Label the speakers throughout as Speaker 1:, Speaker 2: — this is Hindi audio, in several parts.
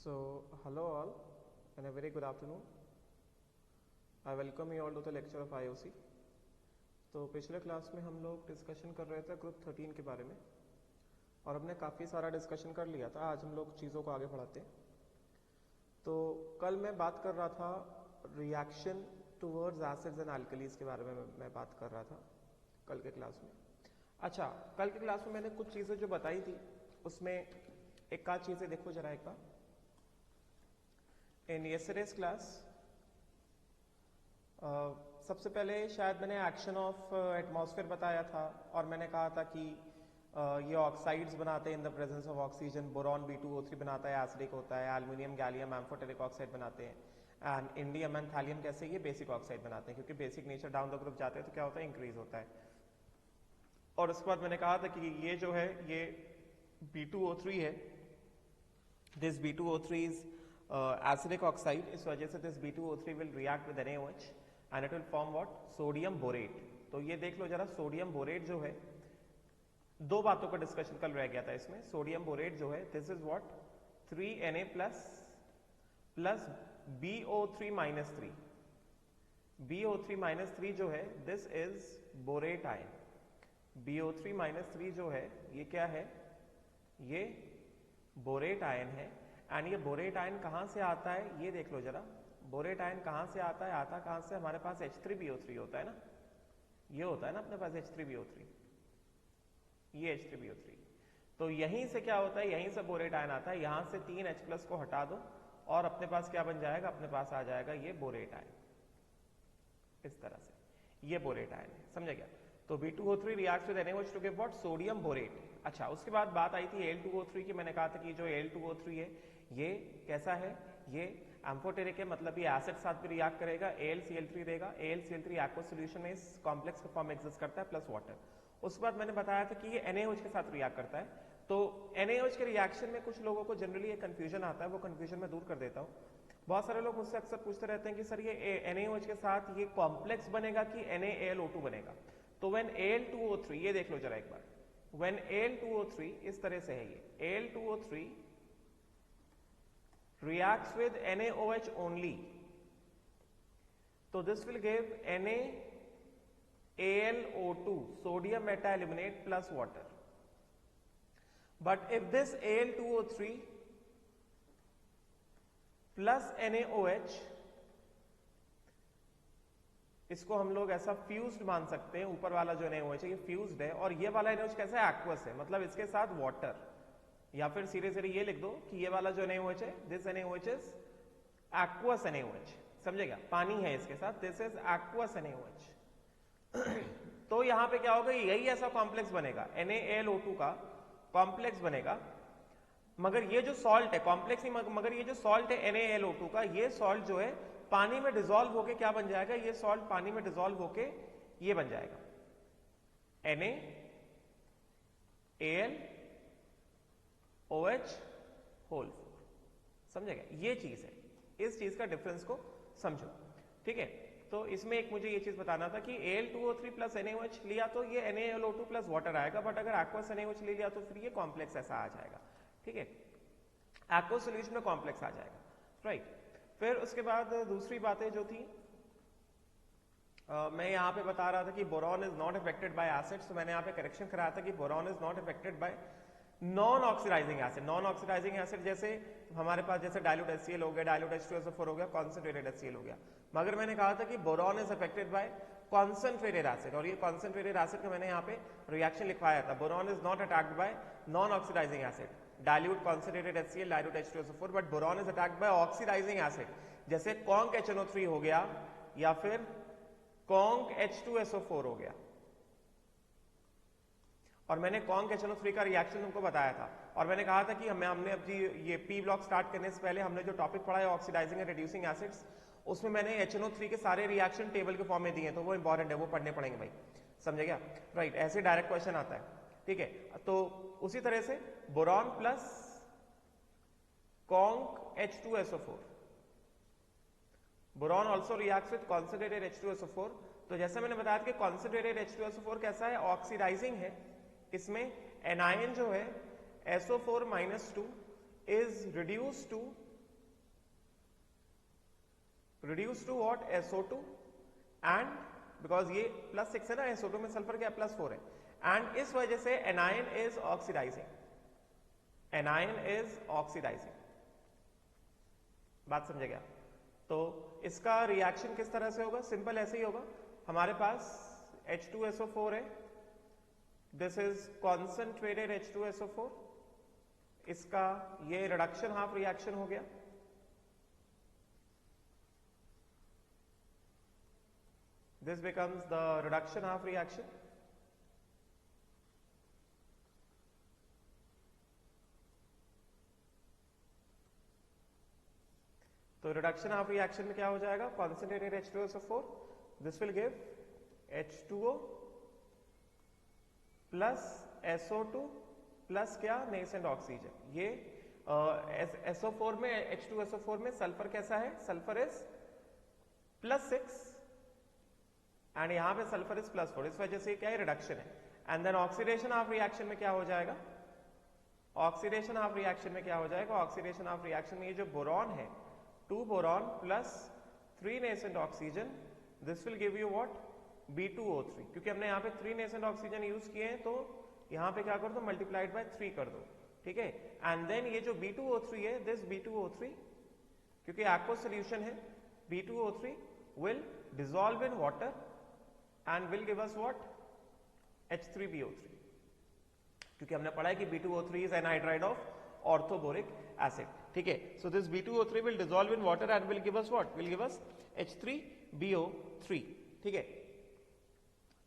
Speaker 1: Hello all and a very good afternoon. I welcome you all to the lecture of IOC. तो पिछले क्लास में हम लोग डिस्कशन कर रहे थे ग्रुप 13 के बारे में और हमने काफ़ी सारा डिस्कशन कर लिया था। आज हम लोग चीज़ों को आगे बढ़ाते हैं। तो कल मैं बात कर रहा था reaction towards acids and alkalis के बारे में मैं बात कर रहा था कल के क्लास में। अच्छा, कल के क्लास में मैंने कुछ चीज़ें जो बताई थी उसमें एक आध चीज़ें देखो जरा एक बार। इन यस्टरडेज क्लास सबसे पहले शायद मैंने एक्शन ऑफ एटमॉस्फेयर बताया था और मैंने कहा था कि ये ऑक्साइड्स बनाते हैं इन the presence of oxygen. Boron B2O3 बनाता है, एसिडिक होता है। एल्युमिनियम गैलियम एम्फोटेरिक ऑक्साइड बनाते हैं एंड इंडियम एंड थैलियम कैसे ये बेसिक ऑक्साइड बनाते हैं, क्योंकि basic nature down the group जाते हैं तो क्या होता है, इंक्रीज होता है। और उसके बाद मैंने कहा था कि ये जो है ये B2O3 है, this B2O3 is acidic oxide। इस वजह से this B2O3 will react with NaOH and it will form what? Sodium borate. तो ये देख लो जरा, सोडियम बोरेट जो है, दो बातों का डिस्कशन कल रह गया था इसमें। सोडियम बोरेट जो है this is what 3Na plus BO3 minus 3। BO3 minus 3 जो है this is borate ion. BO3 minus 3 जो है ये क्या है, ये बोरेट आयन है। एंड ये बोरेट आयन कहाँ से आता है ये देख लो जरा। बोरेट आयन कहाँ से आता है, आता कहाँ से, हमारे पास H3BO3 होता है ना, ये होता है ना अपने पास H3BO3, ये H3BO3। तो यहीं से क्या होता है, यहीं से बोरेट आयन आता है। यहां से 3H+ को हटा दो और अपने पास क्या बन जाएगा, अपने पास आ जाएगा ये बोरेट आयन। इस तरह से ये बोरेट आयन है, समझे क्या। तो B2O3 reacts with NaOH to give what? Sodium borate. अच्छा, उसके बाद बात आई थी Al2O3 की। मैंने कहा था कि जो Al2O3 है ये कैसा है, ये एम्फोटेरिक है, मतलब ये एसिड साथ भी रिएक्ट करेगा, AlCl3 देगा। AlCl3 एक्वस सॉल्यूशन में इस कॉम्प्लेक्स का फॉर्म एग्जिस्ट करता है प्लस वाटर। उसके बाद मैंने बताया था कि ये NaOH के साथ रिएक्ट करता है। तो NaOH के रिएक्शन में कुछ लोगों को जनरली ये कंफ्यूजन आता है, वो कंफ्यूजन मैं दूर कर देता हूँ। बहुत सारे लोग मुझसे अक्सर पूछते रहते हैं कि सर ये NaOH के साथ ये कॉम्प्लेक्स बनेगा कि NaAlO2 बनेगा। तो when Al2O3, ये देख लो जरा एक बार, when Al2O3 इस तरह से है, ये Al2O3 reacts with NaOH only, so this will give NaAlO2, sodium metaluminate plus water. But if this Al2O3 plus NaOH, इसको हम लोग ऐसा फ्यूज्ड मान सकते हैं, ऊपर वाला जो NaOH है ये फ्यूज्ड है और ये वाला NaOH कैसा है, एक्वस है, मतलब इसके साथ वाटर। या फिर सीधे सीधे ये लिख दो कि ये वाला जो NaOH है this NaOH is aqueous NaOH, समझेगा, पानी है इसके साथ, दिस इज एक्वस NaOH। तो यहां पे क्या होगा, यही ऐसा कॉम्प्लेक्स बनेगा, NaAlO2 का कॉम्प्लेक्स बनेगा। मगर ये जो सॉल्ट है, कॉम्प्लेक्स ही मगर ये जो सॉल्ट है NaAlO2 का, ये सॉल्ट जो है पानी में डिसॉल्व होके क्या बन जाएगा, ये सॉल्ट पानी में डिसॉल्व होके ये बन जाएगा NaAlOH होल 4, समझेगा। ये चीज है, इस चीज का डिफरेंस को समझो, ठीक है। तो इसमें एक मुझे ये चीज बताना था कि Al2O3 प्लस NaOH लिया तो ये NaAlO2 प्लस वाटर आएगा, बट अगर एक्वस NaOH ले लिया तो फिर ये कॉम्प्लेक्स ऐसा आ जाएगा, ठीक है, एक्वस सॉल्यूशन में कॉम्प्लेक्स आ जाएगा, राइट। फिर उसके बाद दूसरी बातें जो थी, मैं यहाँ पे बता रहा था कि boron is not affected by acids. तो मैंने यहाँ पे करेक्शन कराया था कि boron is not affected by non oxidising acid. Non oxidising acid जैसे हमारे पास जैसे डाइल्यूट HCl हो गया, डाइल्यूट H2SO4 हो गया, कॉन्सेंट्रेटेड HCl हो गया। मगर मैंने कहा था कि boron is affected by concentrated acid, और ये कॉन्सेंट्रेटेड एसिड का मैंने यहाँ पे रिएक्शन लिखवाया था। Boron is not attacked by non oxidising acid, dilute concentrated HCl, dilute H2SO4, but boron is attacked by oxidising acid जैसे कॉन्क HNO3 हो गया या फिर कॉन्क H2SO4 हो गया। और मैंने कॉन्क HNO3 का रिएक्शन तुमको बताया था और मैंने कहा था कि हमने अब जी ये P ब्लॉक स्टार्ट करने से पहले हमने जो टॉपिक पढ़ा है ऑक्सीडाइजिंग एंड रिड्यूसिंग एसिड्स, उसमें मैंने HNO3 के सारे रिएक्शन टेबल के फॉर्म में दिए हैं, तो वो इंपॉर्टेंट है, वो पढ़ने पड़ेंगे भाई, समझे क्या, राइट। ऐसे डायरेक्ट क्वेश्चन आता है, ठीक है। तो उसी तरह से boron plus conc H2SO4, boron also reacts with concentrated H2SO4। तो जैसे मैंने बताया कि कॉन्सेंट्रेटेड H2SO4 कैसा है, ऑक्सीडाइजिंग है। इसमें एनायन जो है SO4-2 is reduced to reduce to what? SO2 and because ये +6 है ना, SO2 में सल्फर क्या +4 है, एंड इस वजह से anion is oxidising, anion is oxidising. बात समझे क्या? तो इसका रिएक्शन किस तरह से होगा? सिंपल ऐसे ही होगा, हमारे पास H2SO4 है, दिस इज कॉन्सेंट्रेटेड H2SO4, इसका ये रिडक्शन हाफ रिएक्शन हो गया, this becomes the reduction half reaction, तो रिडक्शन हाफ रिएक्शन में क्या हो जाएगा? Concentrated H2SO4, this will give H2O plus SO2 plus क्या? Nascent oxygen. ये SO4 में, H2SO4 में सल्फर कैसा है? सल्फर इज +6 एंड यहां पे सल्फर इज +4, इस वजह से क्या है? रिडक्शन है। And then oxidation half reaction में क्या हो जाएगा? ऑक्सीडेशन हाफ रिएक्शन में क्या हो जाएगा? ऑक्सीडेशन हाफ रिएक्शन में ये जो बोरॉन है, 2 boron plus 3 nascent oxygen, this will give you what? B2O3, क्योंकि हमने यहाँ पे 3 नेसेंट ऑक्सीजन यूज किए हैं, तो यहाँ पे क्या कर दो? मल्टीप्लाइड बाय 3 कर दो, ठीक है। एंड देन ये जो B2O3 है, दिस B2O3 क्योंकि एक्वस सोल्यूशन है, B2O3 will dissolve in water and will give us what? H3BO3, क्योंकि हमने पढ़ा है कि B2O3 is anhydride of orthoboric acid, ठीक है। So this B2O3 will dissolve in water and will give us what? Will give us H3BO3, ठीक है।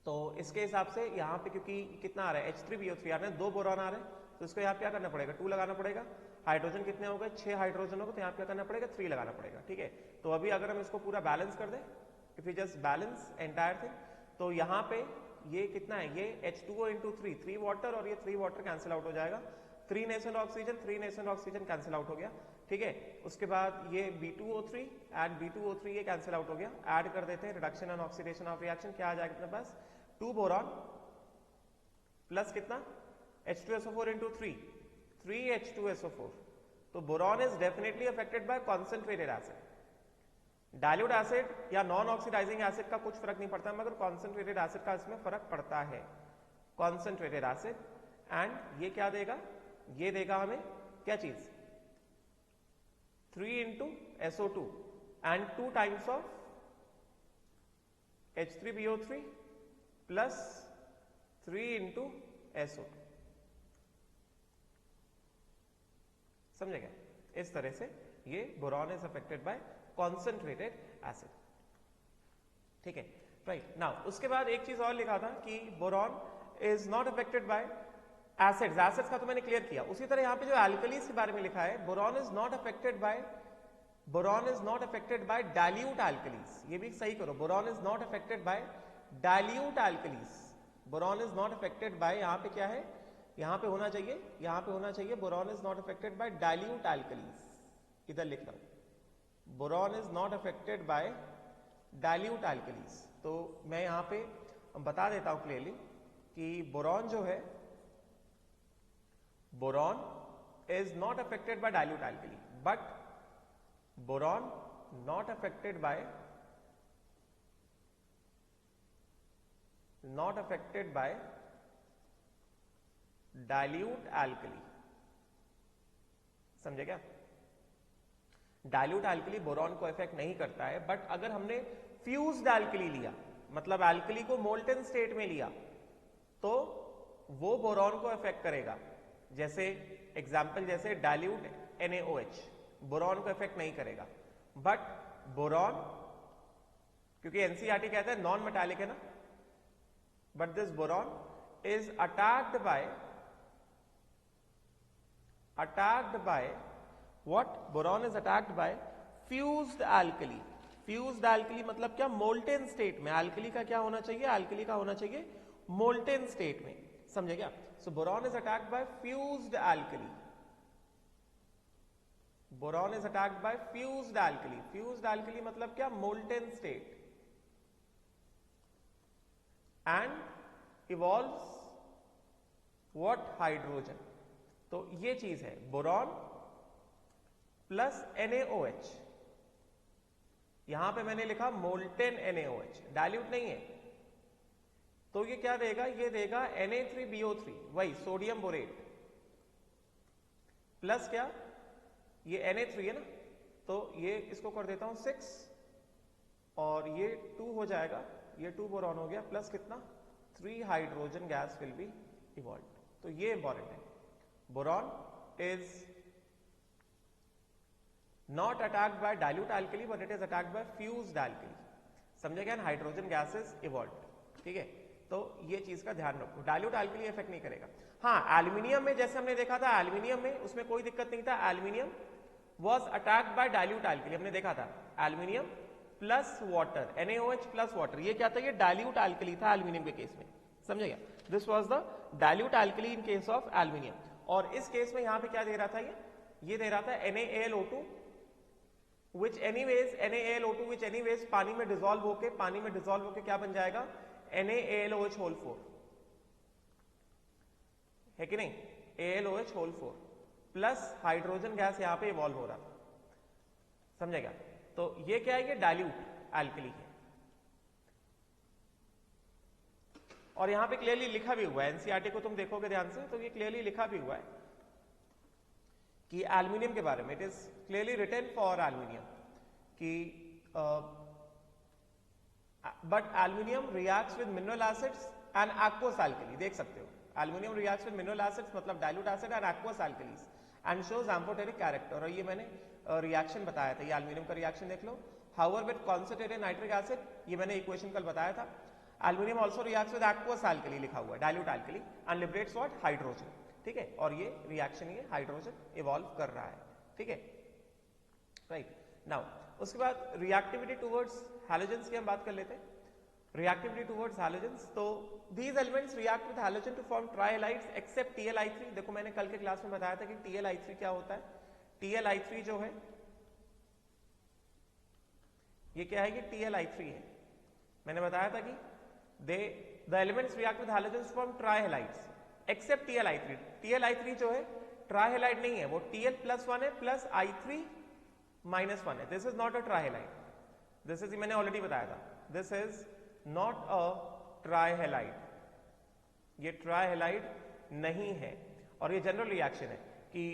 Speaker 1: तो इसके हिसाब से यहाँ पे क्योंकि कितना आ रहा है? H3BO3 आ रहे हैं, 2 बोरॉन आ रहे हैं, तो इसको यहाँ क्या करना पड़ेगा? 2 लगाना पड़ेगा। हाइड्रोजन कितने हो गए? 6 हाइड्रोजन हो गए, तो यहाँ क्या करना पड़ेगा? 3 लगाना पड़ेगा, ठीक है। तो अभी अगर हम इसको पूरा बैलेंस कर दें, if you just balance entire thing, तो यहाँ पे ये कितना है? ये H2O into 3, 3 वाटर और ये 3 वाटर कैंसिल आउट हो जाएगा, 3 nascent oxygen, 3 nascent oxygen cancel out हो गया, ठीक है। उसके बाद ये B2O3 एंड B2O3 ये कैंसिल आउट हो गया, ऐड कर देते हैं, reduction and oxidation of reaction क्या आ जाएगा अपने पास? 2 बोरॉन प्लस कितना? H2SO4 into 3, 3 H2SO4, तो boron is definitely affected by concentrated acid. Dilute acid या नॉन ऑक्सीडाइजिंग एसिड का कुछ फर्क नहीं पड़ता, मगर कॉन्सेंट्रेटेड एसिड का इसमें फर्क पड़ता है, कॉन्सेंट्रेटेड एसिड। एंड ये क्या देगा? ये देगा हमें क्या चीज? 3 into SO2 and 2 times of H3BO3 plus 3 into SO2, समझे क्या? इस तरह से ये boron is affected by concentrated acid, ठीक है, राइट। नाउ उसके बाद एक चीज और लिखा था कि boron is not affected by acids, acids का तो मैंने क्लियर किया। उसी तरह यहाँ पे जो एल्कलीज के बारे में लिखा है, boron is not affected bye dilute alkalis, ये भी सही करो, boron is not affected bye dilute alkalis, boron is not affected bye, यहाँ पे क्या है? यहाँ पे होना चाहिए boron is not affected bye dilute alkalis, इधर लिख रहा हूं, boron is not affected bye dilute alkalis. तो मैं यहां पे बता देता हूं क्लियरली कि बोरॉन जो है, boron is not affected bye dilute alkali, but boron not affected bye dilute alkali, समझे क्या? डाइल्यूट एल्कली बोरॉन को इफेक्ट नहीं करता है, बट अगर हमने फ्यूज्ड एल्कली लिया, मतलब एल्कली को मोल्टन स्टेट में लिया, तो वो बोरॉन को इफेक्ट करेगा। जैसे एग्जांपल, जैसे डाइल्यूट NaOH बोरॉन को इफेक्ट नहीं करेगा, बट बोरॉन, क्योंकि एनसीईआरटी कहता है नॉन मेटालिक है ना, but this boron is attacked bye what? Boron is attacked by fused alkali. Fused alkali मतलब क्या? मोल्टेन स्टेट में। alkali का क्या होना चाहिए? alkali का होना चाहिए मोल्टेन स्टेट में, समझे क्या? So boron is attacked by fused alkali. Boron is attacked by fused alkali. Fused alkali मतलब क्या? Molten state, and evolves what? Hydrogen. तो ये चीज है, बोरॉन प्लस NaOH यहां पे मैंने लिखा मोल्टेन NaOH, डाइल्यूट नहीं है, तो ये क्या देगा, ये देगा Na3BO3, वही सोडियम बोरेट, प्लस क्या, ये Na3 है ना, तो ये इसको कर देता हूं 6 और ये 2 हो जाएगा, ये 2 बोरॉन हो गया, प्लस कितना 3 hydrogen gas will be evolve. तो ये इंपॉर्टेंट है, boron is not attacked by dilute alkali but it is attacked by fused alkali, समझेगा, हाइड्रोजन गैसेस इवॉल्व, ठीक है। तो ये चीज का ध्यान रखो, डाइल्यूट एल्कली इफेक्ट नहीं करेगा। हाँ, एल्यूमिनियम में जैसे हमने देखा था, एल्यूमिनियम में उसमें कोई दिक्कत नहीं था, aluminium was attacked by dilute alkali, हमने देखा था aluminium plus water, NaOH plus water, ये क्या था, ये डाइल्यूट एल्कली था एल्यूमिनियम के केस में, समझेगा, this was the dilute alkali in case of aluminium. और इस केस में यहां पे क्या दे रहा था, ये दे रहा था NaAlO2 which anyways NaAlO2 which anyways पानी में डिसॉल्व होके क्या बन जाएगा, NaAlOH होल 4, है कि नहीं, AlOH whole 4 plus hydrogen gas यहां पे इवॉल्व हो रहा था, समझेगा। तो ये क्या है, ये डाइल्यूट एल्कली है। और यहां पे क्लियरली लिखा भी हुआ है, एनसीईआरटी को तुम देखोगे ध्यान से तो ये क्लियरली लिखा भी हुआ है कि एल्यूमिनियम के बारे में, it is clearly written for aluminium कि but aluminium reacts with mineral acids and aqueous alkali, देख सकते हो, aluminium reacts with mineral acids मतलब dilute acid and aqueous alkalis and shows amphoteric character, और ये मैंने रिएक्शन बताया था, ये एल्यूमिनियम का रिएक्शन देख लो। However with concentrated nitric acid, ये मैंने इक्वेशन कल बताया था। Aluminium also reacts with aqueous alkali लिखा हुआ है, dilute alkali, and liberates what, hydrogen, ठीक है। और ये रिएक्शन ये हाइड्रोजन इवॉल्व कर रहा है, ठीक है, राइट। नाउ उसके बाद रिएक्टिविटी टुवर्ड्स हैलोजेंस की हम बात कर लेते हैं। रिएक्टिविटी टुवर्ड्स हैलोजेंस, तो these elements react with halogen to form trihalides except TlI3। देखो मैंने कल के क्लास में बताया था कि TlI3 क्या होता है, TlI3 जो है ये क्या है, ये TlI3 है, मैंने बताया था कि the elements react with halogens to form trihalides except TlI3। TlI3 जो है ट्राइहैलाइड नहीं है, वो Tl+1 है प्लस I3-1 है, this is not a trihalide, this is, मैंने ऑलरेडी बताया था, this is not a trihalide, ये ट्राइहैलाइड नहीं है। और ये जनरल रिएक्शन है कि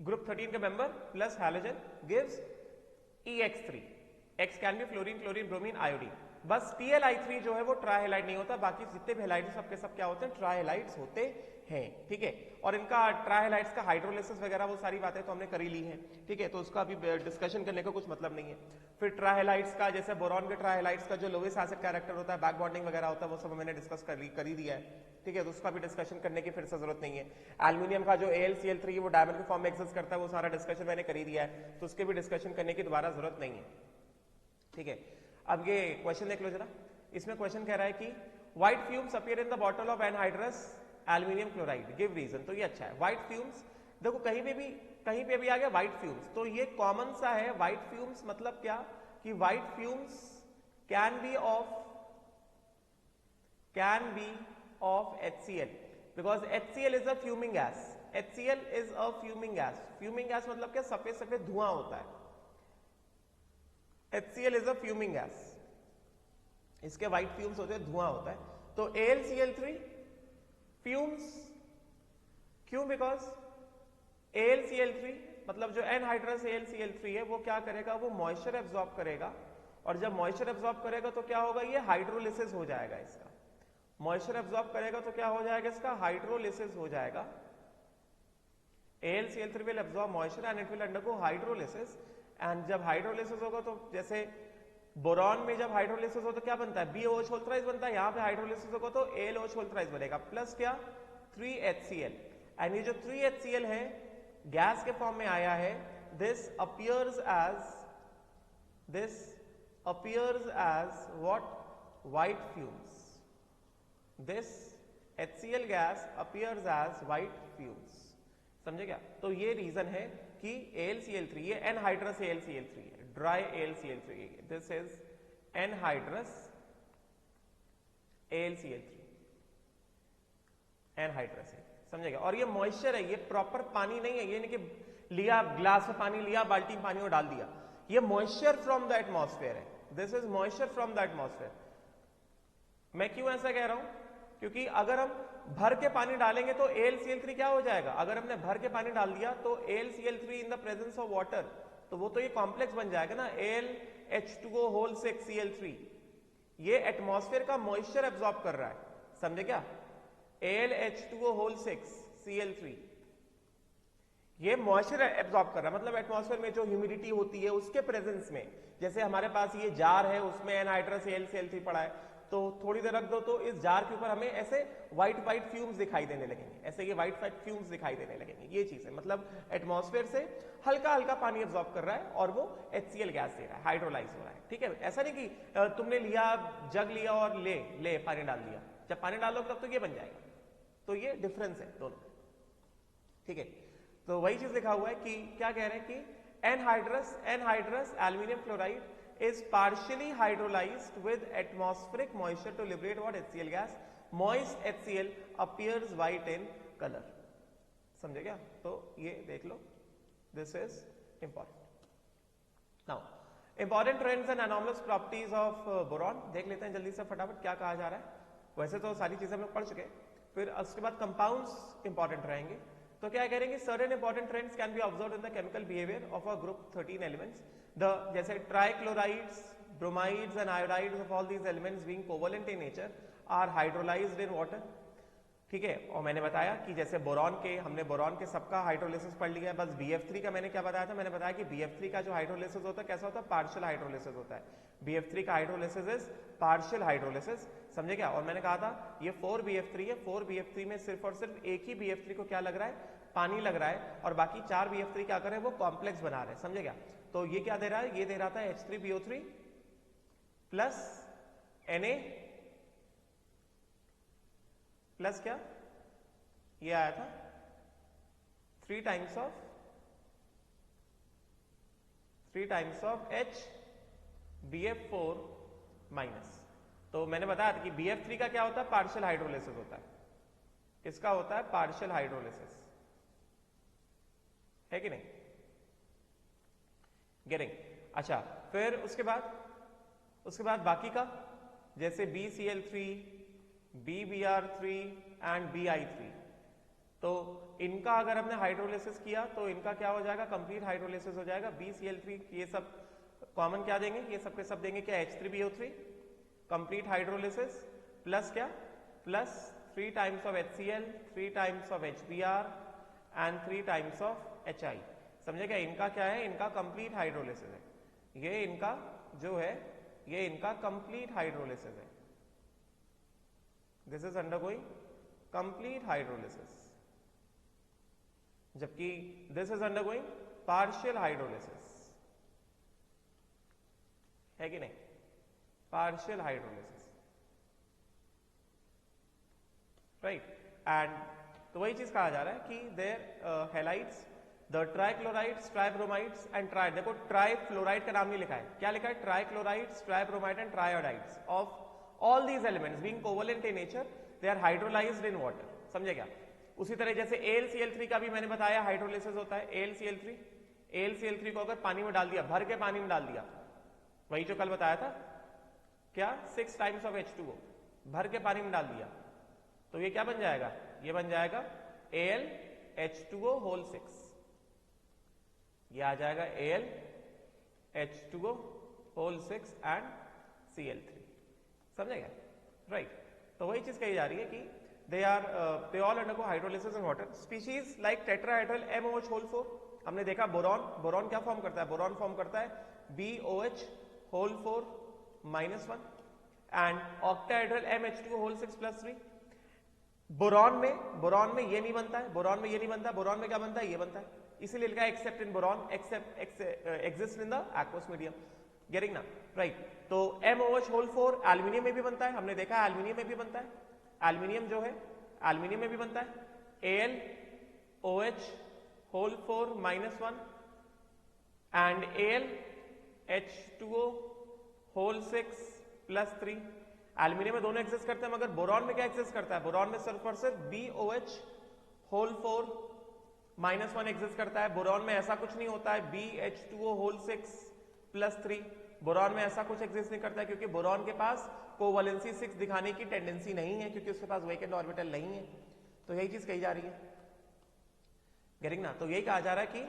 Speaker 1: ग्रुप 13 के member plus halogen gives EX3, X can be fluorine, chlorine, bromine, iodine, बस TlI3 जो है वो ट्राइहैलाइड नहीं होता, बाकी जितने भी हैलाइड्स सबके सब क्या होते हैं, ट्राइहैलाइड्स होते हैं, ठीक है। और इनका ट्राइहैलाइड्स का हाइड्रोलिसिस वगैरह वो सारी बातें तो हमने करी ली हैं, ठीक है, तो उसका अभी डिस्कशन करने का कुछ मतलब नहीं है। फिर ट्राइहैलाइड्स का, जैसे बोरॉन के ट्राइहैलाइड्स का जो लोवेस्ट एसिड कैरेक्टर होता है, बैक बॉन्डिंग वगैरह होता है, वो सब मैंने डिस्कस कर ही दिया है, ठीक है, तो उसका भी डिस्कशन करने की फिर से जरूरत नहीं है। एल्यूमिनियम का जो AlCl3 वो डायमंड के फॉर्म में एग्जिस्ट करता है, वो सारा डिस्कशन मैंने कर ही दिया है, तो उसके भी डिस्कशन करने की दोबारा जरूरत नहीं है, ठीक है। अब ये क्वेश्चन देख लो जरा, इसमें क्वेश्चन कह रहा है कि white fumes appear in the bottle of anhydrous aluminium chloride, give reason. तो ये अच्छा है, व्हाइट फ्यूम्स, देखो कहीं पे भी आ गया व्हाइट फ्यूम्स, तो ये कॉमन सा है। व्हाइट फ्यूम्स मतलब क्या, कि white fumes can be of HCl, because HCl is a fuming gas, HCl is a fuming gas, fuming gas मतलब क्या, सफेद सफेद धुआं होता है, HCl is a fuming gas, इसके व्हाइट फ्यूम्स होते हैं, धुआं होता है। तो AlCl3 फ्यूम्स, क्यों, बिकॉज AlCl3 मतलब जो एनहाइड्रस AlCl3 है वो क्या करेगा, वो मॉइस्चर एब्जॉर्ब करेगा, और जब मॉइस्चर एब्जॉर्ब करेगा तो क्या होगा, ये हाइड्रोलिसिस हो जाएगा इसका, मॉइस्चर एब्जॉर्ब करेगा तो क्या हो जाएगा, इसका हाइड्रोलिसिस हो जाएगा। AlCl3 will absorb moisture and it will undergo hydrolysis, and जब हाइड्रोलिसिस होगा तो जैसे बोरॉन में जब हाइड्रोलिसिस हो तो क्या बनता है, BOH होल थ्राइस बनता है, यहाँ पे हाइड्रोलिसिस होगा तो AlOH होल थ्राइस बनेगा, प्लस क्या 3HCl, एंड ये जो 3HCl है गैस के फॉर्म में आया है, this appears as what, white fumes, this HCl gas appears as white fumes, समझे क्या। तो ये रीजन है कि AlCl3, ये एनहाइड्रस AlCl3 है, dry AlCl3, this is anhydrous AlCl3, anhydrous है, समझेगा। और ये मॉइस्चर है, ये प्रॉपर पानी नहीं है, ये नहीं कि लिया ग्लास में पानी लिया, बाल्टी में पानी और डाल दिया, ये मॉइस्चर फ्रॉम द एटमॉस्फेयर है, this is moisture from the atmosphere. मैं क्यों ऐसा कह रहा हूं, क्योंकि अगर हम भर के पानी डालेंगे तो AlCl3 क्या हो जाएगा, अगर हमने भर के पानी डाल दिया तो AlCl3 in the presence of water, तो वो तो ये कॉम्प्लेक्स बन जाएगा ना, AlH2O होल 6 Cl3। ये एटमॉस्फेयर का मॉइस्चर एब्जॉर्ब कर रहा है, समझे क्या, AlH2O होल 6 Cl3 ये मॉइस्चर एब्जॉर्ब कर रहा है, मतलब एटमॉस्फेयर में जो ह्यूमिडिटी होती है उसके प्रेजेंस में, जैसे हमारे पास ये जार है उसमें एनहाइड्रस AlCl3 पड़ा है, तो थोड़ी देर रख दो तो इस जार के ऊपर हमें ऐसे व्हाइट व्हाइट फ्यूम्स दिखाई देने लगेंगे, ऐसे ये व्हाइट व्हाइट फ्यूम्स दिखाई देने लगेंगे। ये चीज है, मतलब एटमॉस्फेयर से हल्का हल्का पानी एब्जॉर्ब कर रहा है और वो HCl गैस दे रहा है, हाइड्रोलाइज हो रहा है। ठीक है, ऐसा नहीं कि तुमने लिया जग लिया और ले पानी डाल दिया, जब पानी डालोगे तब तो ये बन जाएगा, तो ये डिफरेंस है दोनों। ठीक है, तो वही चीज लिखा हुआ है कि क्या कह रहे हैं कि anhydrous aluminium chloride is partially hydrolyzed with atmospheric moisture to liberate what HCl gas. Moist HCl appears white in color. समझे क्या, तो ये देख लो, this is important. Now important trends and anomalous properties of boron देख लेते हैं जल्दी से फटाफट क्या कहा जा रहा है। वैसे तो सारी चीजें हम लोग पढ़ चुके हैं, फिर उसके बाद कंपाउंड्स इंपॉर्टेंट रहेंगे। तो क्या करेंगे, certain important trends can be observed in the chemical behaviour of a group 13 elements, the जैसे trichlorides, bromides and iodides of all these elements being covalent in nature are hydrolysed in water. ठीक है, और मैंने बताया कि जैसे बोरॉन के, हमने बोरॉन के सबका हाइड्रोलिसिस पढ़ लिया है, बस BF3 का मैंने क्या बताया था, मैंने बताया कि BF3 का जो हाइड्रोलिसिस होता है कैसा होता है, पार्शियल हाइड्रोलिसिस होता है। BF3 का हाइड्रोलिसिस इज पार्शियल हाइड्रोलिसिस, समझे क्या। और मैंने कहा था ये 4BF3 है, 4BF3 में सिर्फ और सिर्फ एक ही BF3 को क्या लग रहा है, पानी लग रहा है, और बाकी 4 BF3 क्या कर रहे हैं, वो कॉम्प्लेक्स बना रहे हैं, समझे क्या। तो ये क्या दे रहा है, ये दे रहा था H3BO3 प्लस Na प्लस क्या, ये आया था 3 टाइम्स ऑफ HBF4 माइनस। तो मैंने बताया था कि BF3 का क्या होता है, पार्शियल हाइड्रोलिसिस होता है। किसका होता है, पार्शियल हाइड्रोलिसिस, है कि नहीं, गेटिंग। अच्छा, फिर उसके बाद बाकी का जैसे BCl3, BBr3 एंड BI3, तो इनका अगर हमने हाइड्रोलिसिस किया तो इनका क्या हो जाएगा, कंप्लीट हाइड्रोलिसिस हो जाएगा। BCl3 ये सब कॉमन क्या देंगे, ये सब के सब देंगे क्या, H3BO3 कंप्लीट हाइड्रोलिसिस प्लस क्या, plus 3 times of HCl, 3 times of HBr and 3 times of HI। समझे क्या, इनका क्या है, इनका कंप्लीट हाइड्रोलिसिस है, ये इनका जो है, ये इनका कंप्लीट हाइड्रोलिसिस है, this is undergoing complete hydrolysis, जबकि this is undergoing partial hydrolysis, है कि नहीं, पार्शियल हाइड्रोलिसिस, राइट। एंड तो वही चीज कहा जा रहा है कि their halides, the trichlorides, tribromides and tri, देखो ट्राइफ्लोराइड का नाम नहीं लिखा है, क्या लिखा है, trichlorides, tribromide and triiodides of all these elements being covalent in nature they are hydrolyzed in water, समझे क्या। उसी तरह जैसे AlCl3 का भी मैंने बताया हाइड्रोलिसिस होता है, AlCl3 को अगर पानी में डाल दिया, भर के पानी में डाल दिया, वही जो कल बताया था, क्या 6 टाइम्स ऑफ H2O भर के पानी में डाल दिया, तो ये क्या बन जाएगा, ये बन जाएगा AlH2O होल 6, ये आ जाएगा AlH2O होल 6 एंड Cl3, समझेगा, राइट। तो वही चीज कही जा रही है कि they all undergo hydrolysis in water. Species like tetrahedral MOH whole 4, हमने देखा बोरॉन क्या फॉर्म करता है, बोरॉन फॉर्म करता है BOH whole 4 -1 and octahedral MH2O whole 6 +3। Boron में ये नहीं बनता है, बोरॉन में क्या बनता है, ये बनता है, इसीलिए लिखा है accept in boron, exist in the aqueous medium, getting ना, राइट। तो MOH होल 4 एल्यूमिनियम में भी बनता है, हमने देखा एल्यूमिनियम में भी बनता है, एल्यूमिनियम जो है एल्यूमिनियम में भी बनता है, AlOH whole 4 -1 and AlH2O whole 6 +3। Aluminium में दोनों एग्जिस्ट करते हैं, मगर बोरॉन में क्या एग्जिस्ट करता है, बोरॉन में सिर्फ और सिर्फ BOH होल 4 -1 एग्जिस्ट करता है। बोरॉन में ऐसा कुछ नहीं होता है BH2O होल 6 +3। बोरॉन में ऐसा कुछ एग्जिस्ट नहीं करता है क्योंकि बोरॉन के पास कोवैलेंसी 6 दिखाने की टेंडेंसी नहीं है, क्योंकि उसके पास वेकेंट ऑर्बिटल नहीं है। तो यही चीज कही जा रही है, गेटिंग ना। तो यही कहा जा रहा है कि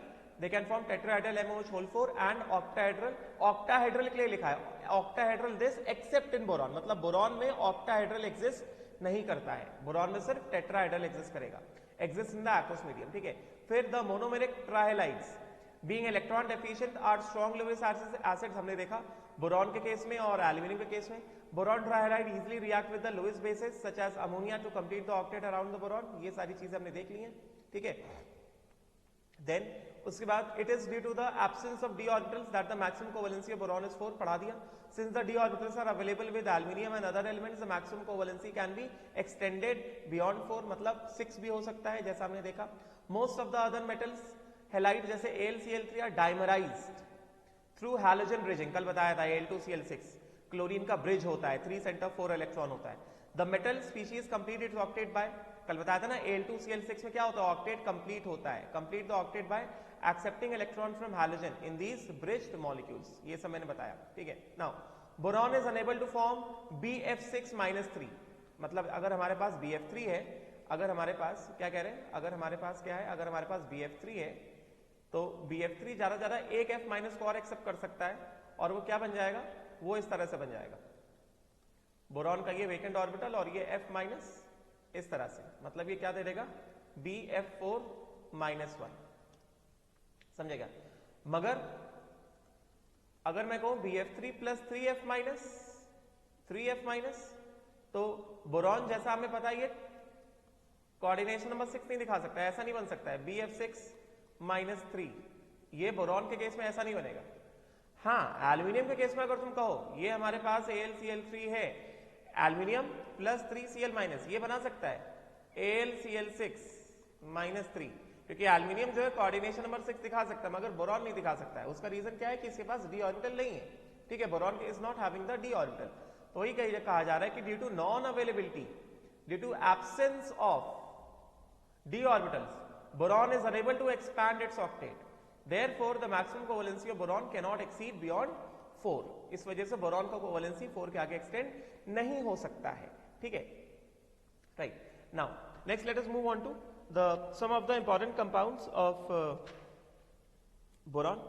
Speaker 1: they can form tetrahedral MOH4 and octahedral. Octahedral के लिए लिखा है octahedral this except in boron, मतलब बोरॉन में ऑक्टाहेड्रल एग्जिस्ट नहीं करता है, बोरॉन में सिर्फ टेट्राहेड्रल एग्जिस्ट करेगा, exist in the aqueous medium, ठीक है। फिर the monomeric trihalides being electron deficient are strong Lewis acids, हमने देखा बोरॉन के केस में और एल्यूमिनियम के केस में। Boron trihalide easily react with the Lewis bases such as ammonia to complete the octet around the boron. ये सारी चीजें हमने देख ली हैं, ठीक है। देन उसके बाद it is due to the absence of D orbitals that the maximum covalency of boron is 4, पढ़ा दिया। Since the D orbitals are available with aluminium and other elements the maximum covalency can be extended beyond 4, मतलब 6 भी हो सकता है, जैसा हमने देखा। Most of the other metals halide जैसे AlCl3 are dimerised through halogen bridging, कल बताया था Al2Cl6 क्लोरीन का ब्रिज होता है, 3 सेंटर 4 इलेक्ट्रॉन होता है। The metal species complete its octet by, कल बताया था ना Al2Cl6 में क्या होता है, ऑक्टेट कंप्लीट होता है, complete the octet by accepting electron from halogen in these bridged molecules, ये सब मैंने बताया, ठीक है। Now boron is unable to form Bf6-3, मतलब अगर हमारे पास Bf3 है, अगर हमारे पास क्या कह रहे हैं, अगर हमारे पास क्या है, अगर हमारे पास Bf3 है तो Bf3 ज्यादा एक F माइनस को और एक्सेप्ट कर सकता है, और वो क्या बन जाएगा, वो इस तरह से बन जाएगा, बोरॉन का ये वेकेंट ऑर्बिटल और ये F माइनस इस तरह से, मतलब ये क्या दे देगा Bf4-1, समझेगा। मगर अगर मैं कहूं Bf3 + 3F माइनस, तो बोरॉन जैसा हमें पता है ये कोऑर्डिनेशन नंबर 6 नहीं दिखा सकता है, ऐसा नहीं बन सकता है Bf6-3, ये बोरॉन के केस में ऐसा नहीं बनेगा। हाँ, एल्यूमिनियम के केस में अगर तुम कहो ये हमारे पास AlCl3 है, एल्यूमिनियम + 3Cl-, ये बना सकता है AlCl6-3, क्योंकि एल्यूमिनियम जो है कोऑर्डिनेशन नंबर 6 दिखा सकता है, मगर बोरॉन नहीं दिखा सकता है। उसका रीजन क्या है कि इसके पास डी ऑर्बिटल नहीं है, ठीक है, boron is not having the d orbital. तो वही कहा जा रहा है कि due to non availability, due to absence of d orbitals, boron is unable to expand its octet, therefore the maximum covalency of boron cannot exceed beyond 4, इस वजह से बोरॉन का कोवैलेंसी 4 के आगे एक्सटेंड नहीं हो सकता है, ठीक है, right. Now next let us move on to the some of the important compounds of boron.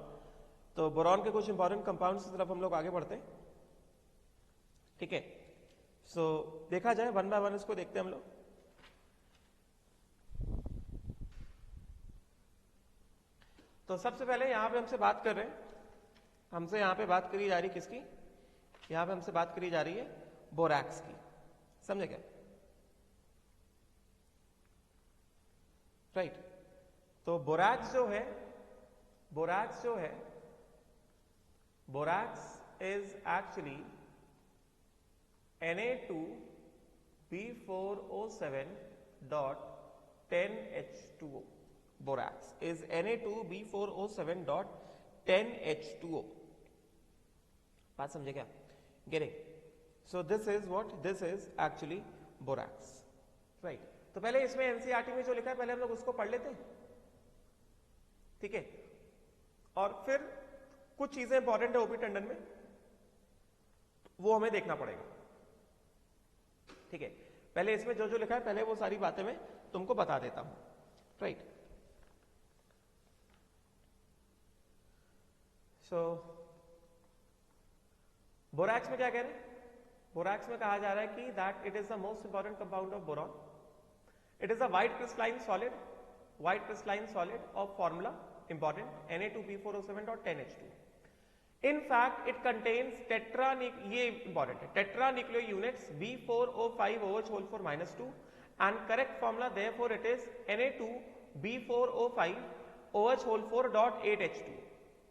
Speaker 1: तो बोरॉन के कुछ इंपॉर्टेंट कंपाउंड्स की तरफ हम लोग आगे बढ़ते हैं, ठीक है। सो देखा जाए वन बाय वन इसको देखते हैं हम लोग। तो सबसे पहले यहां पे हमसे बात कर रहे हैं, हमसे यहां पे बात करी जा रही किसकी, यहां पे हमसे बात करी जा रही है बोरैक्स की, समझे क्या, राइट। तो बोरैक्स जो है, borax is actually Na2B4O7.10H2O, borax is Na2B4O7.10H2O, बात समझे क्या, getting. So this is what, this is actually borax, right. तो पहले इसमें एनसीईआरटी में जो लिखा है पहले हम लोग उसको पढ़ लेते हैं, ठीक है, और फिर कुछ चीजें इंपॉर्टेंट है ओपी टंडन में, वो हमें देखना पड़ेगा, ठीक है। पहले इसमें जो जो लिखा है पहले वो सारी बातें मैं तुमको बता देता हूं, राइट। सो बोरैक्स में क्या कह रहे हैं, बोरैक्स में कहा जा रहा है कि that it is the most important compound of boron, it is a white crystalline solid of formula important Na2B4O7.10H2। In fact, it contains ये इंपॉर्टेंट है, tetranuclear units B4O5OH4-2 and correct formula therefore it is Na2B4O5OH4.8H2।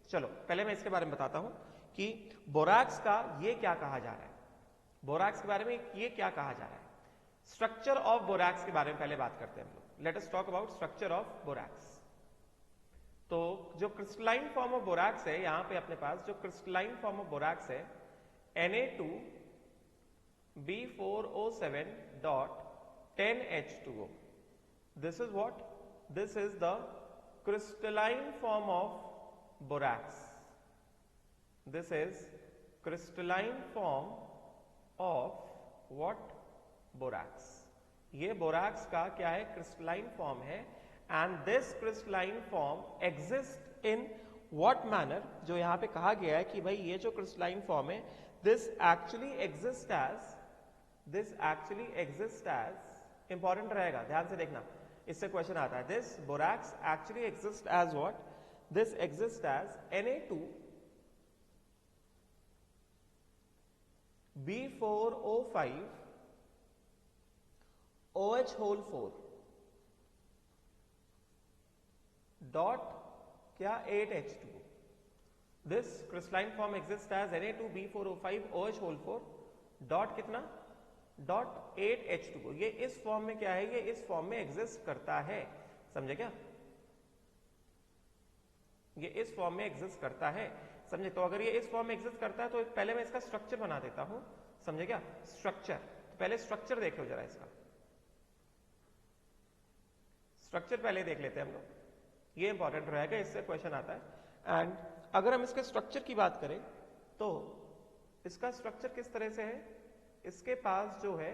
Speaker 1: चलो पहले मैं इसके बारे में बताता हूं कि बोरैक्स का ये क्या कहा जा रहा है, बोरैक्स के बारे में ये क्या कहा जा रहा है। स्ट्रक्चर ऑफ बोरैक्स के बारे में पहले बात करते हैं हम लोग, let us talk about structure of borax. तो जो क्रिस्टलाइन फॉर्म ऑफ बोरैक्स है, यहां पे अपने पास जो क्रिस्टलाइन फॉर्म ऑफ बोरैक्स है Na2B4O7.10H2O, this is what, this is the crystalline form of borax, this is crystalline form of what? Borax. ये बोरैक्स का क्या है? क्रिस्टलाइन फॉर्म है। And this crystalline form exist in what manner? जो यहां पे कहा गया है कि भाई ये जो क्रिस्टलाइन फॉर्म है, this actually exist as, important रहेगा, ध्यान से देखना, इससे क्वेश्चन आता है। This borax actually exist as what? This exist as Na2 B4O5 OH whole 4 dot क्या? 8H2O। This crystalline form exist as Na2 B4O5 OH whole 4 dot कितना? Dot 8H2O। ये इस फॉर्म में क्या है? ये इस फॉर्म में एग्जिस्ट करता है, समझे क्या? ये इस फॉर्म में एग्जिस्ट करता है, समझे? तो अगर ये इस फॉर्म में एग्जिस्ट करता है तो पहले मैं इसका स्ट्रक्चर बना देता हूं, समझे क्या? स्ट्रक्चर, तो पहले स्ट्रक्चर देख लो जरा, इसका स्ट्रक्चर पहले देख लेते हैं हम लोग, ये इंपॉर्टेंट रहेगा, इससे क्वेश्चन आता है। एंड अगर हम इसके स्ट्रक्चर की बात करें तो इसका स्ट्रक्चर किस तरह से है? इसके पास जो है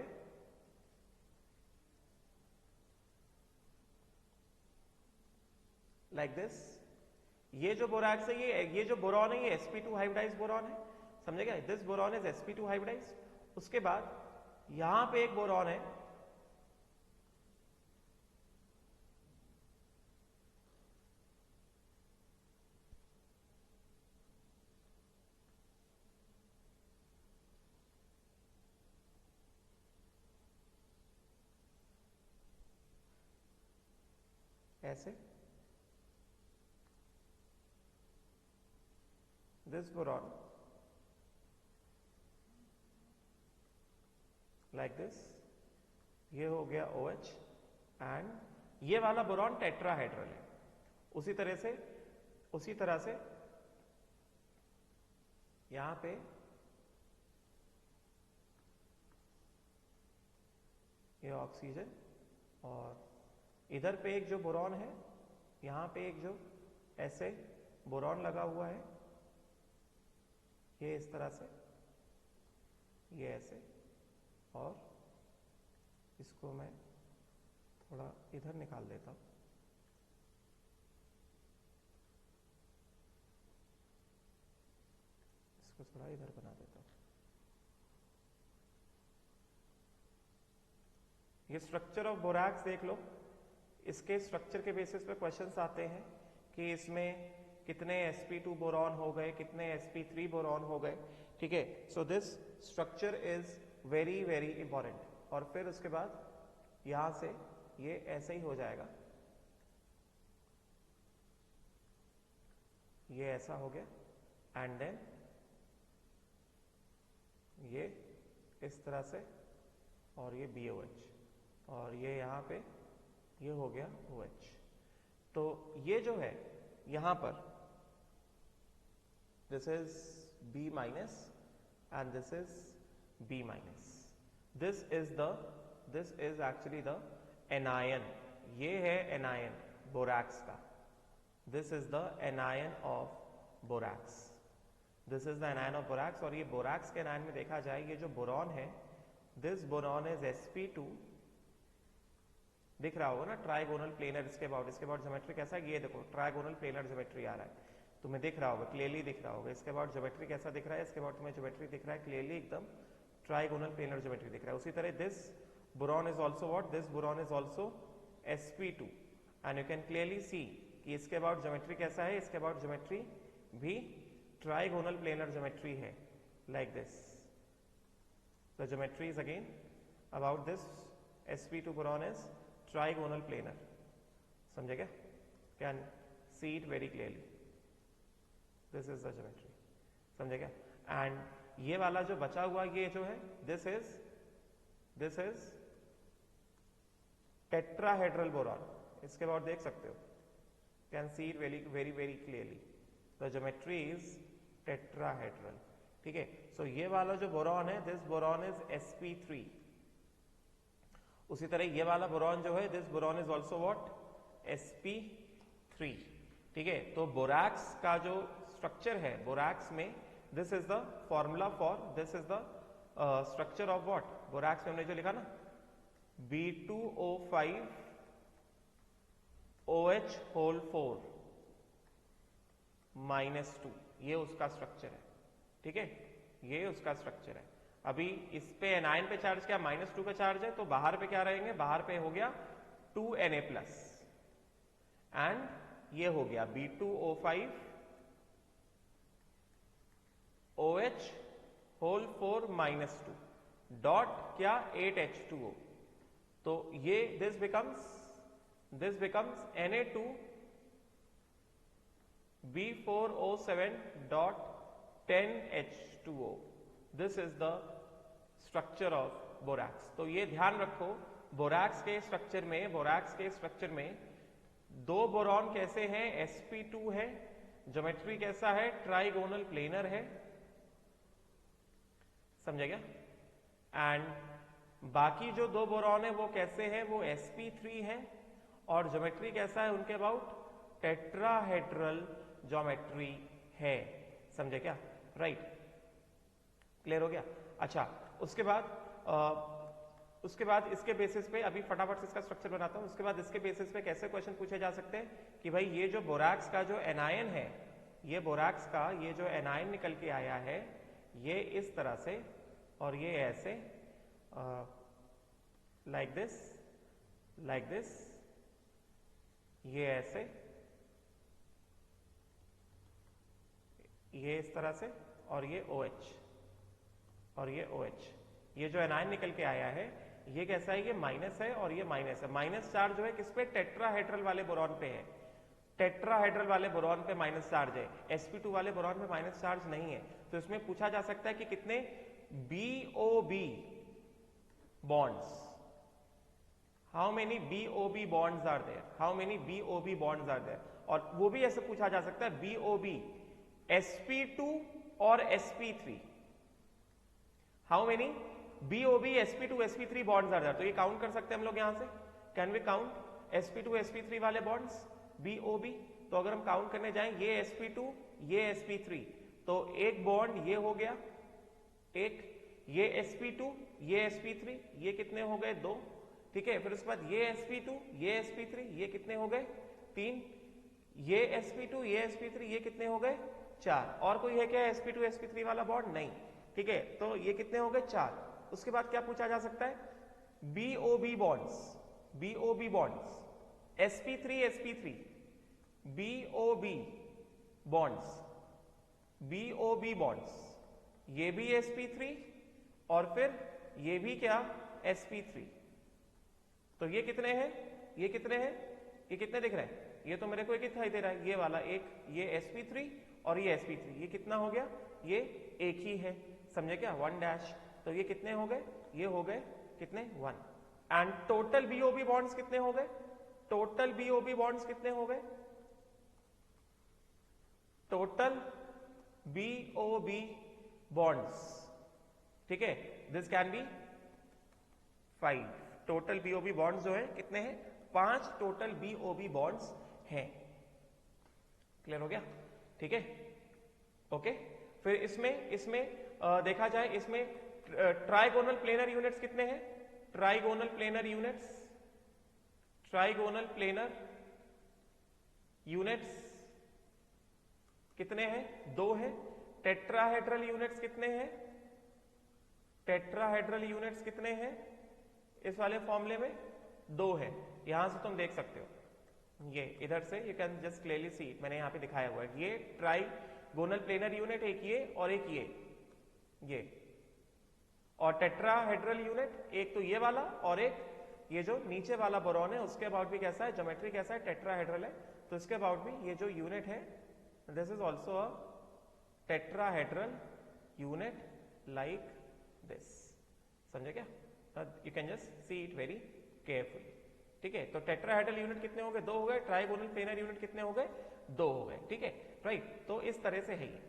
Speaker 1: लाइक दिस, ये जो बोरैक्स है, ये जो बोरॉन है, ये sp2 हाइब्रिडाइज्ड बोरॉन है, समझे क्या? This boron is sp2 hybridised. उसके बाद यहां पे एक बोरॉन है, ऐसे, दिस बोरॉन लाइक दिस, ये हो गया OH, एंड ये वाला बोरॉन टेट्राहेड्रल है। उसी तरह से यहां पे ये ऑक्सीजन, और इधर पे एक जो बोरॉन है, यहां पे एक जो ऐसे बोरॉन लगा हुआ है, ये इस तरह से, ये ऐसे, और इसको मैं थोड़ा इधर निकाल देता हूं, इसको थोड़ा इधर बना देता हूं। ये स्ट्रक्चर ऑफ बोरैक्स देख लो। इसके स्ट्रक्चर के बेसिस पे क्वेश्चंस आते हैं कि इसमें कितने sp2 बोरॉन हो गए, कितने sp3 बोरॉन हो गए, ठीक है? So this structure is very very important. और फिर उसके बाद यहां से ये ऐसे ही हो जाएगा, ये ऐसा हो गया, एंड देन ये इस तरह से, और ये BOH, और ये यहां पे ये हो गया OH। तो ये जो है यहां पर, this is B minus and this is B minus, this is actually the anion, ये है एनायन बोरैक्स का, this is the anion of borax, this is the anion of borax. और ये बोरैक्स के एनायन में देखा जाए, ये जो बोरॉन है, दिस बोरॉन इज sp2, दिख रहा होगा ना, ट्राइगोनल प्लेनर, इसके अबाउट ज्योमेट्री कैसा है, ये देखो ट्राइगोनल प्लेनर ज्योमेट्री आ रहा है, तुम्हें दिख रहा होगा, क्लियरली दिख रहा होगा। इसके अबाउट ज्योमेट्री कैसा दिख रहा है, इसके अबाउट तुम्हें ज्योमेट्री दिख रहा है, क्लियरली एकदम ट्राइगोनल प्लेनर ज्योमेट्री दिख रहा है। उसी तरह this boron is also what? This boron is also sp2, and you can clearly see कि इसके अबाउट ज्योमेट्री कैसा है, इसके अबाउट ज्योमेट्री भी ट्राइगोनल प्लेनर ज्योमेट्री है, like this. The geometry is again about this sp2 boron is trigonal planar, समझे क्या? Can see it very clearly, this is the geometry, समझे क्या? एंड ये वाला जो बचा हुआ ये जो है, दिस इज टेट्राहेड्रल बोरॉन, इसके बाद देख सकते हो, can see it very very very clearly, the geometry is tetrahedral, ठीक है? सो ये वाला जो बोरॉन है, दिस बोरॉन इज sp3। उसी तरह ये वाला बोरॉन जो है, this boron is also what? sp3, ठीक है? तो बोरैक्स का जो स्ट्रक्चर है, बोरैक्स में this is the formula for, this is the structure of what, borax में हमने जो लिखा ना B2O5 OH होल 4 -2, ये उसका स्ट्रक्चर है, ठीक है, ये उसका स्ट्रक्चर है। अभी इस पे एनायन पे चार्ज क्या -2 पे चार्ज है, तो बाहर पे क्या रहेंगे, बाहर पे हो गया 2Na+ एंड ये हो गया B2O5 OH होल 4 -2 डॉट क्या 8H2O, तो ये this becomes Na2 B4O7 dot 10H2O, this is the structure of borax. तो ये ध्यान रखो, बोरैक्स के स्ट्रक्चर में दो बोरॉन कैसे हैं, sp2 है, ज्योमेट्री कैसा है, ट्राइगोनल प्लेनर है, समझे क्या, एंड बाकी जो दो बोरॉन है वो कैसे हैं, वो sp3 है, और ज्योमेट्री कैसा है उनके अबाउट, टेट्राहेड्रल ज्योमेट्री है, समझे क्या, राइट, क्लियर हो गया। अच्छा, उसके बाद इसके बेसिस पे अभी फटाफट से इसका स्ट्रक्चर बनाता हूं। उसके बाद इसके बेसिस पे कैसे क्वेश्चन पूछे जा सकते हैं कि भाई ये जो बोरैक्स का जो एनायन है, ये बोरैक्स का ये जो एनायन निकल के आया है, ये इस तरह से और ये ऐसे लाइक दिस, ये ऐसे, ये इस तरह से, और ये OH और ये OH, ये जो एनायन निकल के आया है ये कैसा है, ये माइनस है और ये माइनस है। माइनस चार्ज जो है किस पे, टेट्राहेड्रल वाले बोरॉन पे है, टेट्राहेड्रल वाले बोरॉन पे माइनस चार्ज है, sp2 वाले बोरॉन पे माइनस चार्ज नहीं है। तो इसमें पूछा जा सकता है कि कितने BOB bonds, how many BOB bonds are there, how many BOB bonds are there, और वो भी ऐसे पूछा जा सकता है BOB sp2 और sp3, how many BOB sp2 sp3 bonds are there. तो ये काउंट कर सकते हैं हम लोग यहां से, can we count sp2 sp3 वाले बॉन्ड्स BOB। तो अगर हम काउंट करने जाएं, ये sp2 ये sp3, तो एक बॉन्ड ये हो गया एक, ये sp2 ये sp3, ये कितने हो गए, 2, ठीक है। फिर उसके बाद ये sp2 ये sp3, ये कितने हो गए, 3, ये sp2 ये sp3, ये कितने हो गए, 4। और कोई है क्या sp2 sp3 वाला बॉन्ड, नहीं, ठीक है। तो ये कितने हो गए, 4। उसके बाद क्या पूछा जा सकता है, BOB bonds sp3 sp3, BOB bonds, ये भी sp3 और फिर ये भी क्या, sp3। तो ये कितने हैं, ये कितने हैं, ये कितने दिख रहे हैं, ये तो मेरे को एक ही दिखाई दे रहा है, ये वाला एक, ये sp3 और ये sp3, ये कितना हो गया, ये एक ही है, समझे क्या, 1 तो ये कितने हो गए, ये हो गए कितने, 1। एंड टोटल BOB बॉन्ड्स कितने हो गए, टोटल BOB बॉन्ड्स कितने हो गए, टोटल BOB बॉन्ड्स, ठीक है, this can be 5। Total BOB bonds जो है कितने हैं, 5 टोटल BOB बॉन्ड्स हैं, क्लियर हो गया, ठीक है, ओके। फिर इसमें देखा जाए, इसमें ट्राइगोनल प्लेनर यूनिट्स कितने हैं, ट्राइगोनल प्लेनर यूनिट्स कितने हैं, 2 हैं। टेट्राहेड्रल यूनिट्स कितने हैं, टेट्राहेड्रल यूनिट्स कितने हैं, इस वाले फॉर्मूले में 2 है, यहां से तुम देख सकते हो, ये इधर से you can just clearly see, मैंने यहां पे दिखाया हुआ है, ये ट्राइगोनल प्लेनर यूनिट, एक ये और एक ये, और टेट्राहेड्रल यूनिट एक तो ये वाला और एक ये जो नीचे वाला बोरॉन है, उसके अबाउट भी कैसा है, ज्योमेट्री कैसा है, टेट्राहेड्रल है, तो इसके अबाउट भी ये जो यूनिट है, this is also a tetrahedral unit like this, समझे क्या, you can just see it very carefully, ठीक है। तो टेट्राहेड्रल यूनिट कितने हो गए, 2 हो गए, ट्राइगोनल प्लेनर यूनिट कितने हो गए, 2 हो गए, ठीक है, राइट। तो इस तरह से है ये,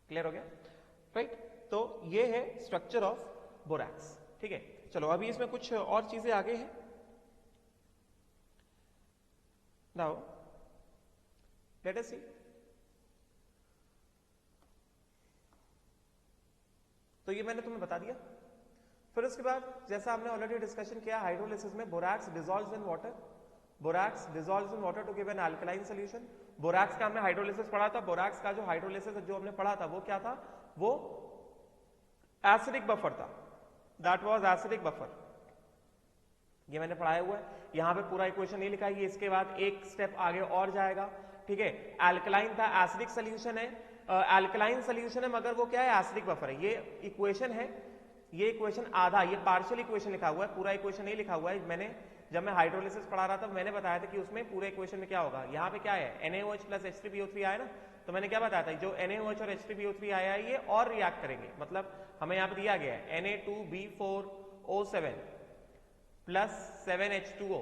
Speaker 1: क्लियर हो गया, राइट। तो ये है स्ट्रक्चर ऑफ बोरैक्स, ठीक है। चलो अभी इसमें कुछ और चीजें आगे हैं, नाउ लेट अस सी, तो ये मैंने तुम्हें बता दिया। फिर उसके बाद जैसा हमने ऑलरेडी डिस्कशन किया हाइड्रोलिसिस में, borax dissolves in water, borax dissolves in water to give an alkaline solution. Borax का हमने हाइड्रोलिसिस पढ़ा था, बोरैक्स का जो हाइड्रोलिसिस जो हमने पढ़ा था वो क्या था, वो एसिडिक बफर था, दैट वाज एसिडिक बफर। ये मैंने पढ़ाया हुआ है, यहां पे पूरा इक्वेशन नहीं लिखा है, ये इसके बाद एक स्टेप आगे और जाएगा, ठीक है। अल्कलाइन था, एसिडिक सोल्यूशन है, अल्कलाइन सोल्यूशन है मगर वो क्या है, एसिडिक बफर है। ये इक्वेशन है, ये इक्वेशन आधा, ये पार्शियल इक्वेशन लिखा हुआ है, पूरा इक्वेशन नहीं लिखा हुआ है। मैंने जब मैं हाइड्रोलिसिस पढ़ा रहा था मैंने बताया था कि उसमें पूरे इक्वेशन में क्या होगा, यहाँ पे क्या है NaOH प्लस H3PO3 आया ना, तो मैंने क्या बताया था, जो NaOH और H3PO3 आया है ये और रिएक्ट करेंगे, मतलब हमें यहाँ पे दिया गया है Na2B4O7 प्लस 7H2O,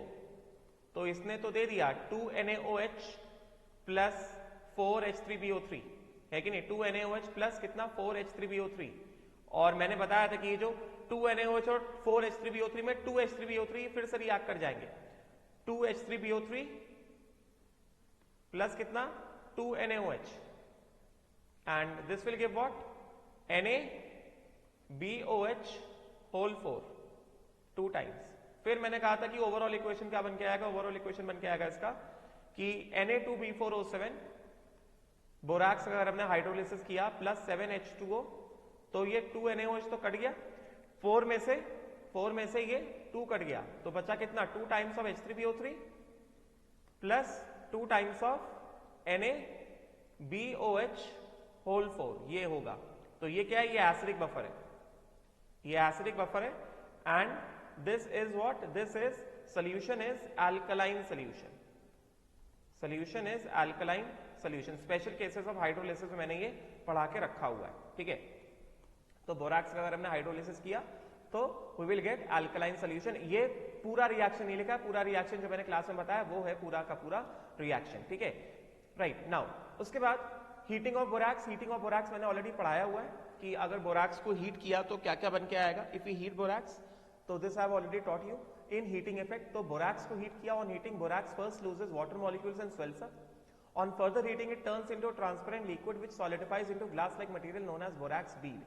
Speaker 1: तो इसने तो दे दिया 2NaOH प्लस 4H3PO3 है कि नहीं, 2NaOH प्लस कितना 4H3PO3, और मैंने बताया था कि ये जो 2NaOH और 4H3PO3 में 2H3PO3 फिर से रिएक्ट कर जाएंगे, 2H3PO3 प्लस कितना 2NaOH and this will give what NaBOH whole 4 2 times. फिर मैंने कहा था कि ओवरऑल इक्वेशन क्या बन के आएगा, ओवरऑल इक्वेशन बन के आएगा इसका कि Na2B4O7 बोरैक्स अगर हमने हाइड्रोलिसिस किया प्लस 7H2O, तो ये 2NaOH तो कट गया, 4 में से ये 2 कट गया, तो बचा कितना 2 times of H3PO3 plus 2 times of NaBOH whole 4, ये होगा। तो ये क्या है, ये एसिडिक बफर है, ये एसिडिक बफर है and this is what, this is solution is alkaline solution, solution is alkaline solution. Special cases of hydrolysis में मैंने ये पढ़ा के रखा हुआ है, ठीक है। तो बोरैक्स का अगर हमने हाइड्रोलिसिस किया तो we will get alkaline solution. ये पूरा रिएक्शन नहीं लिखा, पूरा रिएक्शन जो मैंने क्लास में बताया वो है पूरा का पूरा रिएक्शन, ठीक है। राइट नाउ उसके बाद heating of borax, heating of borax मैंने ऑलरेडी पढ़ाया हुआ है कि अगर बोरैक्स को हीट किया तो क्या क्या बन के आएगा, इफ यू हीट बोरैक्स, तो this I have already taught you in heating effect. तो बोरैक्स को हीट किया, on heating borax first loses water molecules and swells up, on further heating it turns into a transparent liquid which solidifies into glass like material known as borax bead।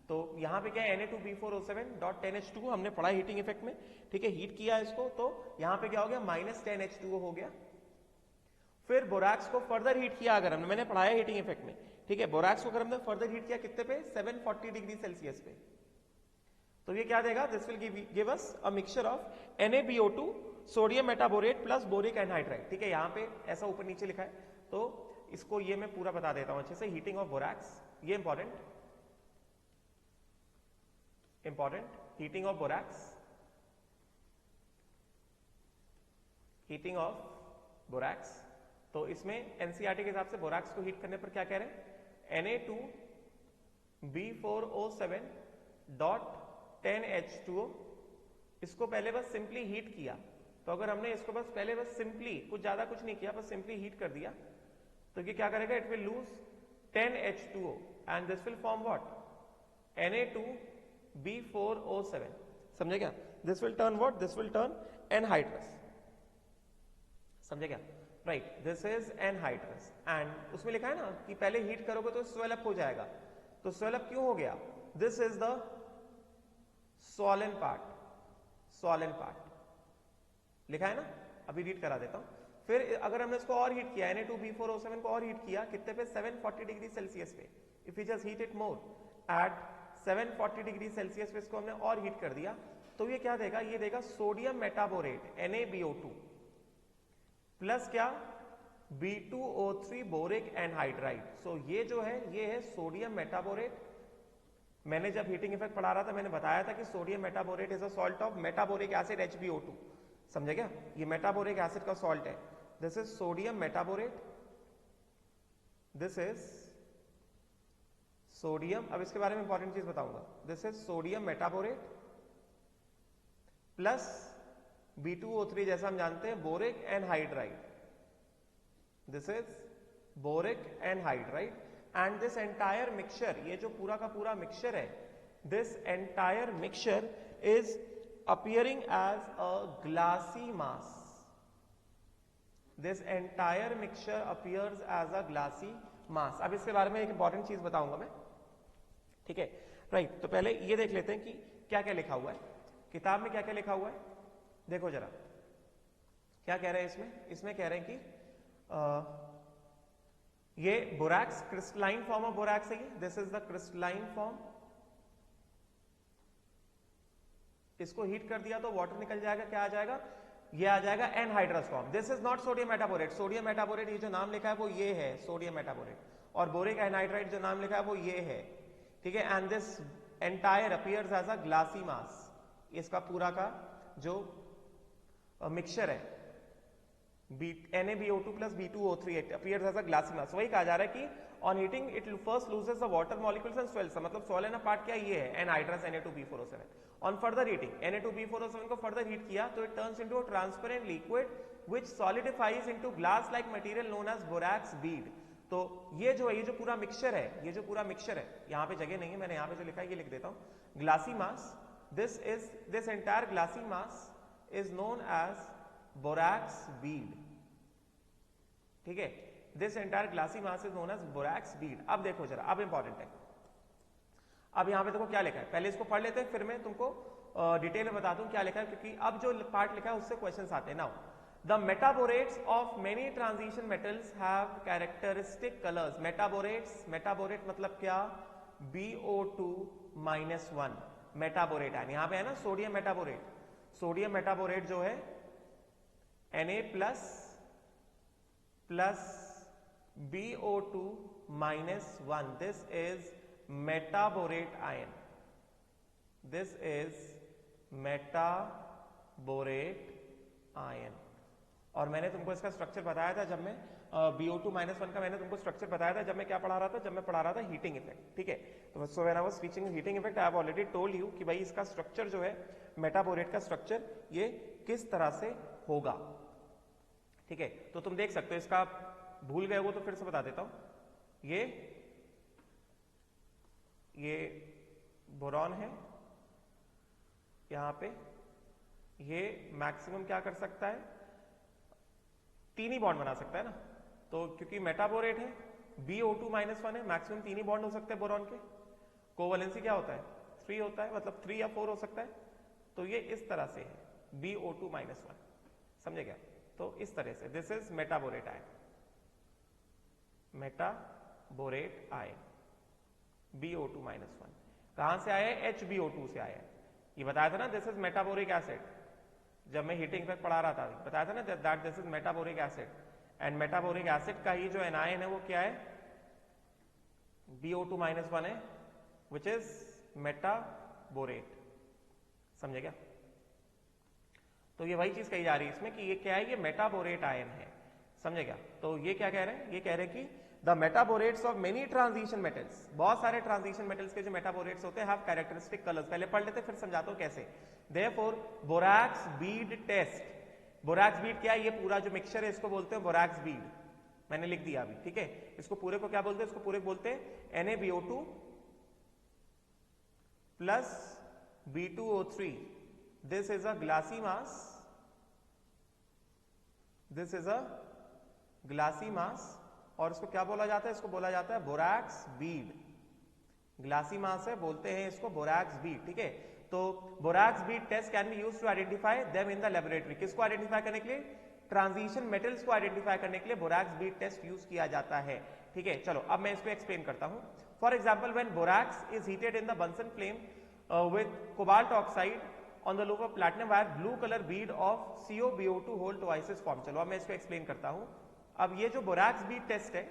Speaker 1: तो यहाँ पे क्या है Na2B4O7.10H2O हमने पढ़ा हीटिंग इफेक्ट में, ठीक है। हीट किया इसको तो यहाँ पे क्या हो गया -10H2O हो गया। फिर बोरैक्स को फर्दर हीट किया अगर हमने, मैंने पढ़ाया हीटिंग इफेक्ट में, ठीक है। बोरैक्स को अगर हमने फर्दर हीट किया कितने पे 740 डिग्री सेल्सियस पे, तो ये क्या देगा, this will give us a mixture of NaBO2 sodium metaborate plus boric anhydride, ठीक है। यहाँ पे ऐसा ऊपर नीचे लिखा है तो इसको ये मैं पूरा बता देता हूं अच्छे से। हीटिंग ऑफ बोरैक्स, ये important heating of borax, heating of borax, तो इसमें एनसीईआरटी के हिसाब से बोरैक्स को हीट करने पर क्या कह रहे हैं, Na2B4O7.10H2O, इसको पहले बस सिंपली हीट किया, तो अगर हमने इसको बस पहले बस सिंपली कुछ ज्यादा कुछ नहीं किया, बस सिंपली हीट कर दिया, तो ये क्या करेगा, it will lose 10H2O and this will form what, Na2B4O7, समझे क्या, this will turn what, this will turn anhydrous, समझे क्या, right, this is anhydrous. And उसमें लिखा है ना कि पहले हीट करोगे तो स्वेल अप हो जाएगा, तो स्वेल अप क्यों हो गया, this is the swollen part, swollen part लिखा है ना, अभी रीड करा देता हूं। फिर अगर हमने इसको और हीट किया, Na2B4O7 को और हीट किया कितने पे 740 डिग्री सेल्सियस पे, if you just heat it more at 740 degree Celsius पे इसको हमने और हीट कर दिया, तो ये क्या देगा, ये देगा सोडियम मेटाबोरेट NaBO2 प्लस क्या B2O3 बोरिक एनहाइड्राइड। सो ये जो है ये है सोडियम मेटाबोरेट। मैंने जब हीटिंग इफेक्ट पढ़ा रहा था मैंने बताया था कि sodium metaborate is a salt of metaboric acid HbO2, समझे क्या, ये मेटाबोरिक एसिड का सॉल्ट है। This is sodium metaborate, this is sodium, अब इसके बारे में इंपॉर्टेंट चीज बताऊंगा, this is sodium metaborate plus B2O3 जैसा हम जानते हैं boric anhydride, this is boric anhydride and this entire mixture, ये जो पूरा का पूरा मिक्सचर है, this entire mixture is appearing as a glassy mass, this entire mixture appears as a glassy mass। अब इसके बारे में एक इंपॉर्टेंट चीज बताऊंगा मैं, ठीक है, राइट। तो पहले ये देख लेते हैं कि क्या क्या लिखा हुआ है किताब में, क्या क्या लिखा हुआ है। देखो जरा क्या कह रहे हैं इसमें। इसमें कह रहे हैं कि ये borax crystalline form of borax है, this is the crystalline form. इसको हीट कर दिया तो वाटर निकल जाएगा, क्या आ जाएगा, ये आ जाएगा anhydrous form. This is not sodium metaborate. Sodium metaborate ये जो नाम लिखा है वो ये है सोडियम मेटाबोरेट, और बोरिक एनहाइड्राइड जो नाम लिखा है वो ये है, ठीक है। And this entire appears as a glassy mass. इसका पूरा का जो मिक्सचर है NaBO2 plus B2O3 it appears as a glassy mass। वही कहा जा रहा है कि on heating it first loses the water molecules and swells। मतलब swollen पार्ट क्या ये है anhydrous Na2B4O7। on further heating Na2B4O7 को further heat किया तो it turns into a transparent liquid which solidifies into glass like material known as borax bead। तो ये जो है, ये जो पूरा मिक्सचर है, ये जो पूरा मिक्सचर है, यहाँ पे जगह नहीं है, मैंने यहाँ पे जो लिखा है ये लिख देता हूँ। Glassy mass, this entire glassy mass is known as borax bead, ठीक है। This entire glassy mass is known as borax bead. अब देखो जरा, अब इंपॉर्टेंट है। अब यहां पे देखो क्या लिखा है, पहले इसको पढ़ लेते हैं फिर मैं तुमको डिटेल में बता दूं क्या लिखा है, क्योंकि अब जो पार्ट लिखा है उससे क्वेश्चंस आते हैं। Now the metaborates of many transition metals have characteristic colours. Metaborates, metaborate मतलब क्या, BO2 -1 मेटाबोरेट है। यहां पे है ना सोडियम मेटाबोरेट, सोडियम मेटाबोरेट जो है Na plus BO2 -1, this is metaborate ion, this is metaborate ion। और मैंने तुमको इसका स्ट्रक्चर बताया था जब मैं BO2 -1 का मैंने तुमको स्ट्रक्चर बताया था जब मैं क्या पढ़ा रहा था, जब मैं पढ़ा रहा था हीटिंग इफेक्ट, ठीक है। तो so when I was teaching heating effect I have already told you कि भाई इसका स्ट्रक्चर जो है मेटाबोरेट का स्ट्रक्चर ये किस तरह से होगा, ठीक है। तो तुम देख सकते हो, इसका भूल गए हो तो फिर से बता देता हूं। ये बोरॉन है, यहां पे ये मैक्सिमम क्या कर सकता है, 3 ही बॉन्ड बना सकता है ना। तो क्योंकि मेटाबोरेट है, BO2 -1 है, मैक्सिमम 3 ही बॉन्ड हो सकते हैं बोरॉन के। कोवैलेंसी क्या होता है, 3 होता है, मतलब 3 या 4 हो सकता है। तो ये इस तरह से है BO2 -1, समझे क्या। तो इस तरह से this is metaborate ion, metaborate ion BO2 -1 कहां से आया है, HBO2 से आया है। ये बताया था ना दिस इज मेटाबोरिक एसिड, जब मैं हीटिंग इफेक्ट पढ़ा रहा था बताया था ना that this is metaboric acid. And metaboric acid का ही जो एनायन है वो क्या है, BO2 -1 है, विच इज मेटाबोरेट, समझे क्या। तो ये वही चीज कही जा रही है इसमें कि ये क्या है, ये मेटाबोरेट आयन है, समझे क्या। तो ये क्या कह रहे हैं, ये कह रहे हैं कि the metaborates of many transition metals, बहुत सारे ट्रांजिशन मेटल्स के जो मेटाबोरेट्स होते हैं हैव कैरेक्टरिस्टिक कलर्स। पहले पढ़ लेते फिर समझाता हूं कैसे। Therefore borax bead test, borax bead क्या है, ये पूरा जो मिक्सचर है इसको बोलते हैं बोरैक्स बीड, मैंने लिख दिया अभी, ठीक है। इसको पूरे को क्या बोलते हैं, इसको पूरे को बोलते हैं NaBO2 plus B2O3। This is a glassy mass, this is a glassy mass, और इसको क्या बोला जाता है, इसको बोला जाता है बोरैक्स बीड। ग्लासी मास है, बोलते हैं इसको बोरैक्स बीड, ठीक है। तो borax bead test can be used to identify them in the laboratory. किसको आइडेंटिफाई करने के लिए, ट्रांजिशन मेटल्स को आइडेंटिफाई करने के लिए बोरैक्स बीड टेस्ट यूज किया जाता है, ठीक है। चलो अब मैं इसको एक्सप्लेन करता हूं। For example when borax is heated in the Bunsen flame with cobalt oxide on the loop of platinum wire, blue color bead of CoBO2 whole twice is formed। चलो अब मैं इसको एक्सप्लेन करता हूं। अब ये जो बोरैक्स बीड टेस्ट है,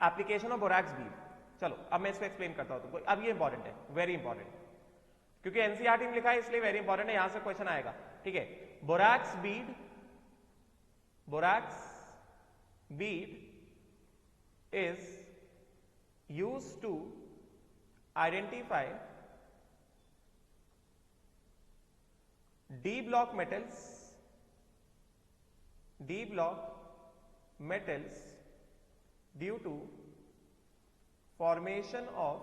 Speaker 1: एप्लीकेशन ऑफ बोरैक्स बीड, चलो अब मैं इसको एक्सप्लेन करता हूं तुमको। अब ये इंपॉर्टेंट है, वेरी इंपॉर्टेंट, क्योंकि एनसीईआरटी में लिखा है इसलिए वेरी इंपॉर्टेंट है, यहां से क्वेश्चन आएगा, ठीक है। Borax bead is used to identify D block metals due to formation of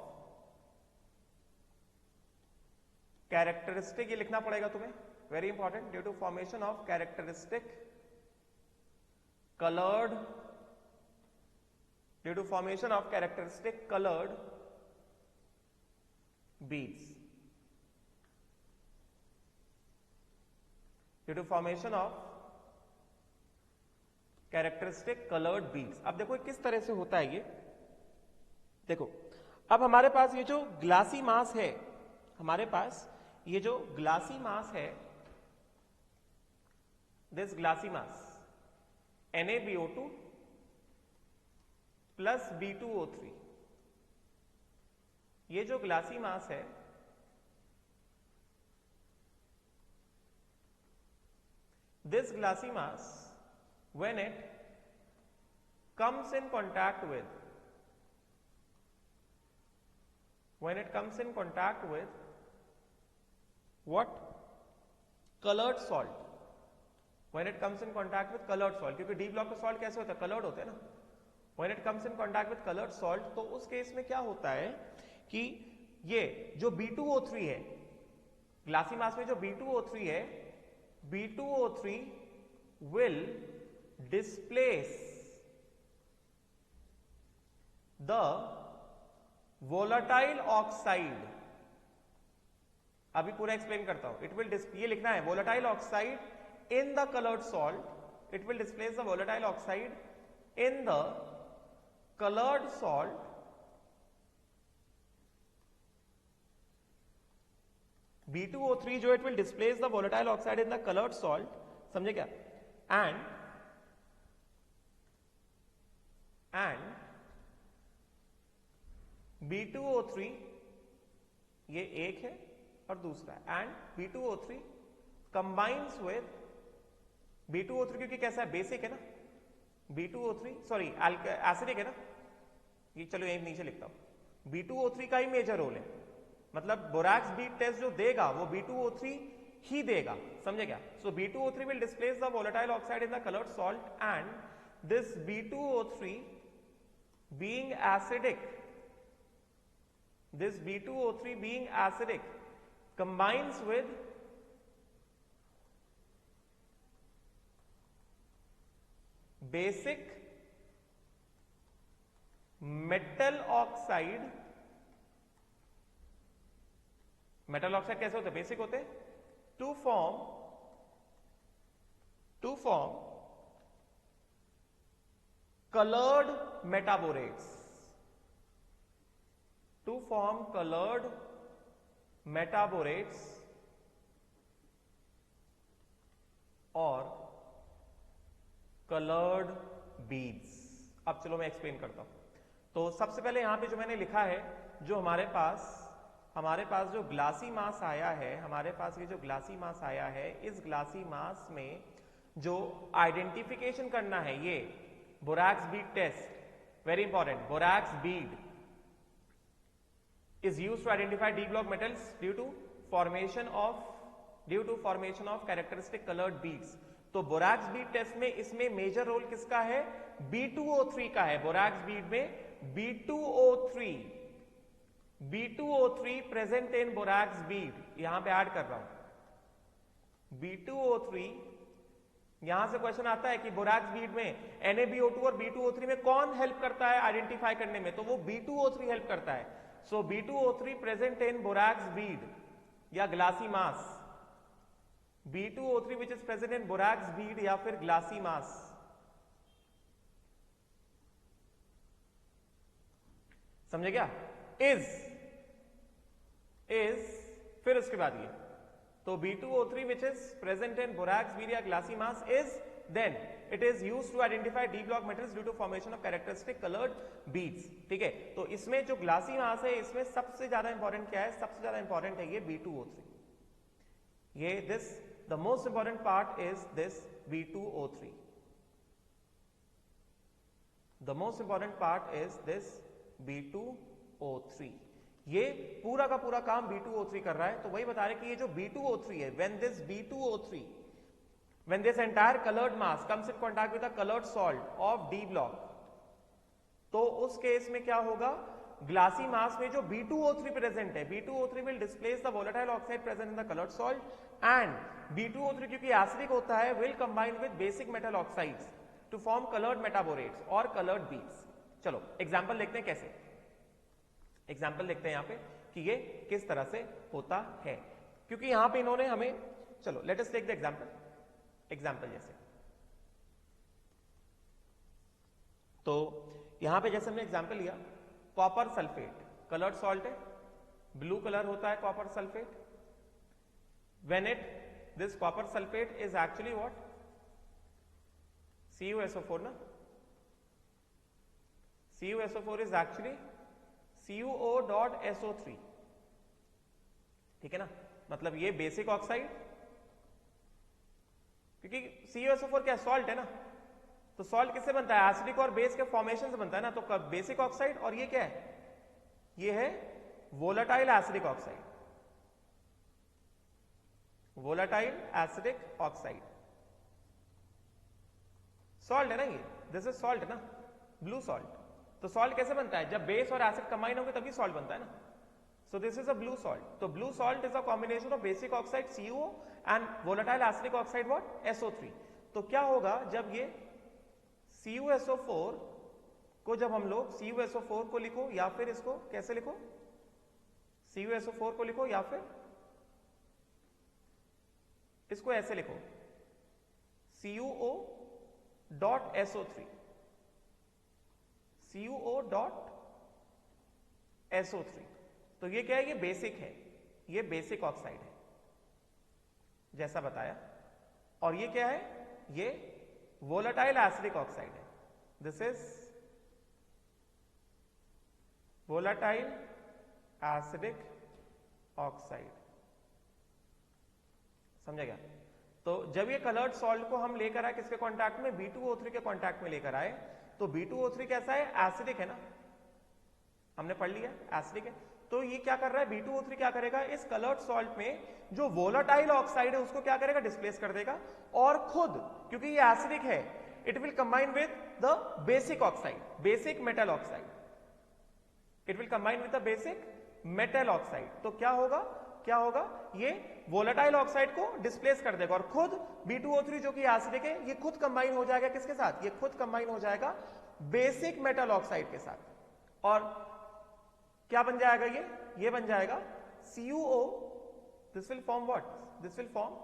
Speaker 1: characteristic, ये लिखना पड़ेगा तुम्हें, very important, due to formation of characteristic colored, due to formation of characteristic colored beads due to formation of characteristic colored beads. अब देखो किस तरह से होता है ये, देखो अब हमारे पास ये जो ग्लासी मास है, हमारे पास ये जो ग्लासी मास है, this glassy mass NaBO2 plus B2O3, ये जो ग्लासी मास है this glassy mass when it comes in contact with what colored salt, when it comes in contact with colored salt, क्योंकि डी ब्लॉक का सॉल्ट कैसे होता है, कलर्ड होते हैं ना, when it comes in contact with colored salt, तो उस केस में क्या होता है कि ये जो B2O3 है, ग्लासी मास में जो B2O3 है, B2O3 will displace the volatile oxide. अभी पूरा एक्सप्लेन करता हूं. It will ये लिखना है volatile oxide in the colored salt. It will displace the volatile oxide in the colored salt B2O3 जो it will displace the volatile oxide in the colored salt, समझे क्या, and B2O3 ये एक है और दूसरा है, and B2O3 combines with B2O3 क्योंकि कैसा है, बेसिक है ना, B2O3 सॉरी एसिडिक है ना, ये चलो यहीं नीचे लिखता हूं, B2O3 का ही मेजर रोल है, मतलब बोरैक्स बीट टेस्ट जो देगा वो B2O3 ही देगा, समझे क्या. सो B2O3 will displace the volatile oxide in the colored salt, and this B2O3 being acidic combines with basic metal oxide. Metal oxide कैसे होते हैं, बेसिक होते हैं, to form colored metaborates, to form colored metaborates और colored beads. अब चलो मैं एक्सप्लेन करता हूं. तो सबसे पहले यहां पे जो मैंने लिखा है, जो हमारे पास जो ग्लासी मास आया है, हमारे पास ये जो ग्लासी मास आया है, इस ग्लासी मास में जो आइडेंटिफिकेशन करना है, ये borax bead test, very important, borax bead is used to identify D block metals due to formation of characteristic colored beads. तो बोरैक्स बीड टेस्ट में इसमें मेजर रोल किसका है, B2O3 का है. बोरैक्स बीड में B2O3 present in borax Beed, यहां पे ऐड कर रहा हूं B2O3. यहां से क्वेश्चन आता है कि बोरैक्स बीड में NaBO2 और B2O3 में कौन हेल्प करता है आइडेंटिफाई करने में, तो वो B2O3 हेल्प करता है. So B2O3 present in borax bead या glassy mass, B2O3 which is present in borax bead या फिर ग्लासी मास. समझे क्या, इज फिर उसके बाद ये, तो B2O3 which is present in borax bead या glassy mass is then it is used to identify D block metals due to formation of characteristic colored beads. ठीक है, तो इसमें जो ग्लासी मास है, इसमें सबसे ज्यादा इंपॉर्टेंट क्या है, सबसे ज्यादा इंपॉर्टेंट है ये B2O3. ये this the most important part is this B2O3. The most important part is this B2O3. ये पूरा का पूरा काम B2O3 कर रहा है. तो वही बता रहे कि ये जो B2O3 है, when this entire colored mass comes in contact with a colored salt of D block, तो उस केस में क्या होगा, ग्लासी मास में जो B2O3 प्रेजेंट है, B2O3 will displace the volatile oxide present in the colored salt, and B2O3 क्योंकि एसिडिक होता है, will combine with basic metal oxides to form colored metaborates और colored beads. चलो एग्जाम्पल देखते हैं कैसे. एग्जाम्पल देखते हैं यहां पे. कि ये किस तरह से होता है, क्योंकि यहां पे इन्होंने हमें, चलो let us take the example जैसे, तो यहां पे जैसे हमने एग्जांपल लिया कॉपर सल्फेट, कलर्ड सॉल्ट है, ब्लू कलर होता है copper sulphate, when it this copper sulphate is actually what, CuSO4 ना, CuSO4 is actually CuO.SO3, ठीक है ना, मतलब ये बेसिक ऑक्साइड, क्योंकि CuSO4 क्या सॉल्ट है ना, तो सॉल्ट किससे बनता है, एसिडिक और बेस के फॉर्मेशन से बनता है ना, तो बेसिक ऑक्साइड, और ये क्या है, ये है volatile acidic oxide, volatile acidic oxide, salt है ना ये, दिस इज सॉल्ट है ना, ब्लू सॉल्ट, तो सॉल्ट कैसे बनता है, जब बेस और एसिड कंबाइन होंगे तभी सॉल्ट बनता है ना, so this is a blue salt, तो blue salt is a combination of basic oxide CuO and volatile acidic oxide what, SO3, तो क्या होगा जब ये CuSO4 को, जब हम लोग CuSO4 को लिखो या फिर इसको कैसे लिखो, CuSO4 को लिखो या फिर इसको ऐसे लिखो CuO.SO3, CuO.SO3, तो ये क्या है, ये बेसिक है, ये बेसिक ऑक्साइड है जैसा बताया, और ये क्या है, ये वोलेटाइल एसिडिक ऑक्साइड है, this is volatile acidic oxide, समझा गया, तो जब ये कलर्ड सॉल्ट को हम लेकर आए किसके कांटेक्ट में, B2O3 के कांटेक्ट में लेकर आए, तो B2O3 कैसा है, एसिडिक है ना, हमने पढ़ लिया एसिडिक है, तो ये क्या कर रहा है, B2O3 क्या करेगा, इस कलर्ड सॉल्ट में जो वोलेटाइल ऑक्साइड है उसको क्या करेगा, डिस्प्लेस कर देगा, और खुद क्योंकि ये एसिडिक है it will combine with the basic oxide, basic metal oxide, it will combine with the basic metal oxide, तो क्या होगा, ये वोलेटाइल ऑक्साइड को डिस्प्लेस कर देगा, और खुद B2O3 जो कि एसिडिक है ये खुद कंबाइन हो जाएगा किसके साथ, ये खुद कंबाइन हो जाएगा बेसिक मेटल ऑक्साइड के साथ, और क्या बन जाएगा, ये बन जाएगा CuO, this will form what, this will form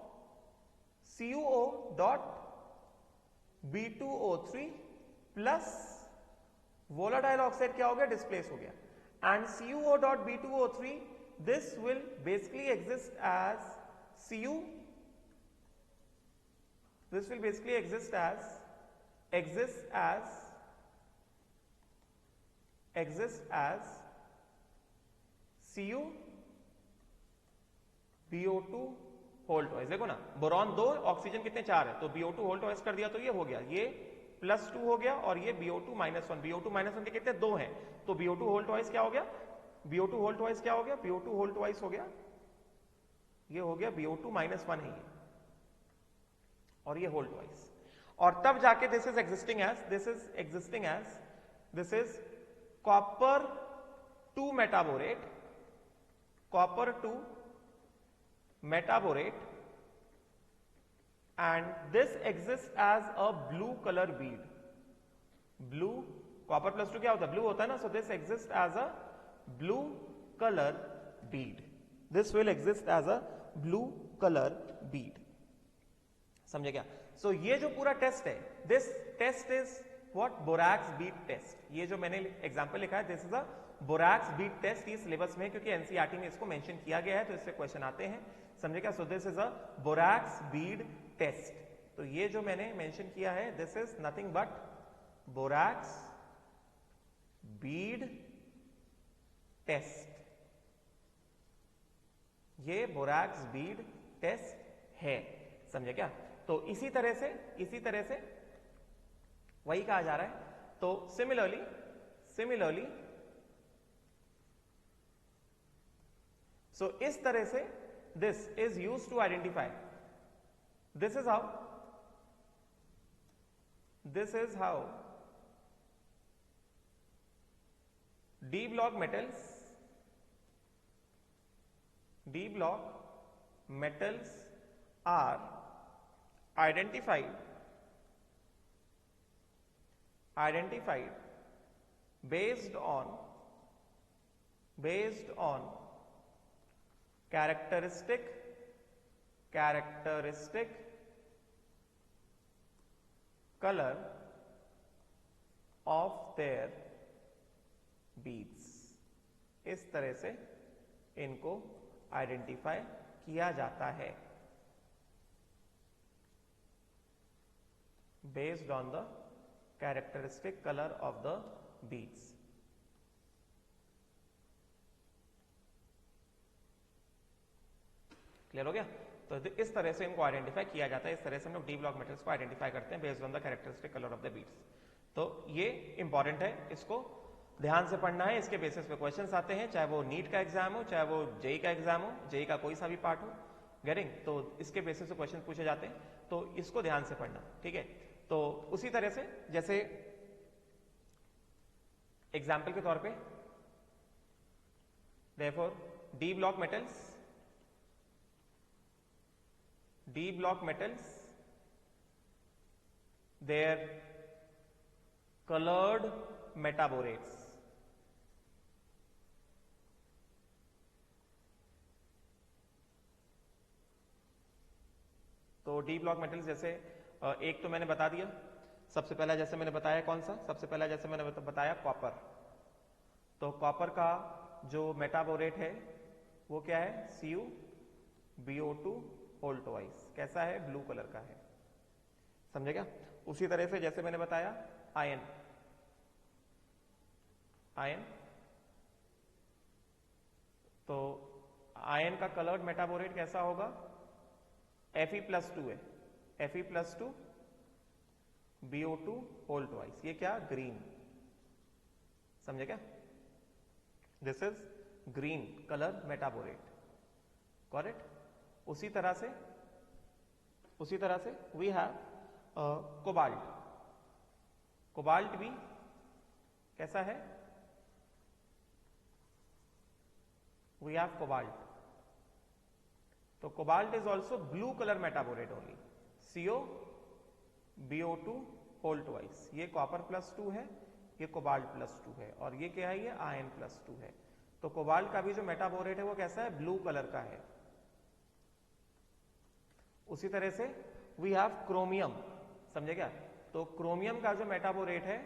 Speaker 1: CuO.B2O3 plus volatile oxide क्या हो गया, डिस्प्लेस हो गया, and CuO.B2O3 this will basically exist as Cu, this will basically exist as Cu BO2 whole twice, देखो ना बोरॉन 2 ऑक्सीजन कितने 4 है, तो BO2 होल टॉइस कर दिया, तो ये हो गया, ये +2 हो गया, और ये BO2 -1, BO2 -1 के कितने 2 हैं, तो BO2 होल टॉइस क्या हो गया, BO2 होल ट्वाइस क्या हो गया, BO2 होल ट्वाइस हो गया, ये हो गया BO2 -1 है ये, और ये होल ट्वाइस, और तब जाके this is existing as this is copper 2 metaborate, copper 2 metaborate, and this exist as a blue colour bead, blue, copper +2 क्या होता है, ब्लू होता है ना, so this exist as a blue color bead, this will exist as a blue color bead, समझे क्या, सो ये जो पूरा टेस्ट है, this test is what, borax bead test, ये जो मैंने एग्जांपल लिखा है this is a borax bead test, ये सिलेबस में है क्योंकि एनसीईआरटी में इसको मेंशन किया गया है, तो इससे क्वेश्चन आते हैं, समझे क्या, so this is a borax bead test, तो ये जो मैंने मेंशन किया है this is nothing but borax bead test, ये बोरैक्स बीड टेस्ट है, समझे क्या, तो इसी तरह से वही कहा जा रहा है, तो सिमिलरली सो इस तरह से this is used to identify, this is how D block metals are identified based on characteristic colour of their beads. इस तरह से इनको आइडेंटिफाई किया जाता है based on the characteristic colour of the beads. Clear हो गया? तो इस तरह से इनको आइडेंटिफाई किया जाता है, इस तरह से हम लोग डी ब्लॉक मेटल्स को आइडेंटिफाई करते हैं based on the characteristic colour of the beads. तो ये इंपॉर्टेंट है, इसको ध्यान से पढ़ना है, इसके बेसिस पे क्वेश्चंस आते हैं, चाहे वो नीट का एग्जाम हो, चाहे वो जेई का एग्जाम हो, जेई का कोई सा भी पार्ट हो, गेटिंग? तो इसके बेसिस पे क्वेश्चन पूछे जाते हैं, तो इसको ध्यान से पढ़ना, ठीक है? तो उसी तरह से जैसे एग्जाम्पल के तौर पे therefore D block metals their colored metaborates, तो डी ब्लॉक मेटल्स जैसे एक तो मैंने बता दिया, सबसे पहला जैसे मैंने बताया कौन सा, सबसे पहला जैसे मैंने बताया कॉपर। तो कॉपर का जो मेटाबोरेट है वो क्या है? CuBO2 whole twice. कैसा है? ब्लू कलर का है, समझे क्या? उसी तरह से जैसे मैंने बताया आयन, तो आयन का कलर्ड मेटाबोरेट कैसा होगा? Fe+2 है, Fe+2 BO2 होल ट्वाइस। ये क्या? ग्रीन, समझे क्या? This is green colour metaborate, correct? उसी तरह से वी हैव कोबाल्ट। कोबाल्ट भी कैसा है? वी हैव कोबाल्ट, तो cobalt is also blue colour metaborate only, CuBO2 whole twice. ये कॉपर +2 है, ये कोबाल्ट +2 है, और ये क्या है? ये आयन +2 है। तो कोबाल्ट का भी जो मेटाबोरेट है वो कैसा है? ब्लू कलर का है। उसी तरह से वी हैव क्रोमियम, समझे क्या? तो क्रोमियम का जो मेटाबोरेट है,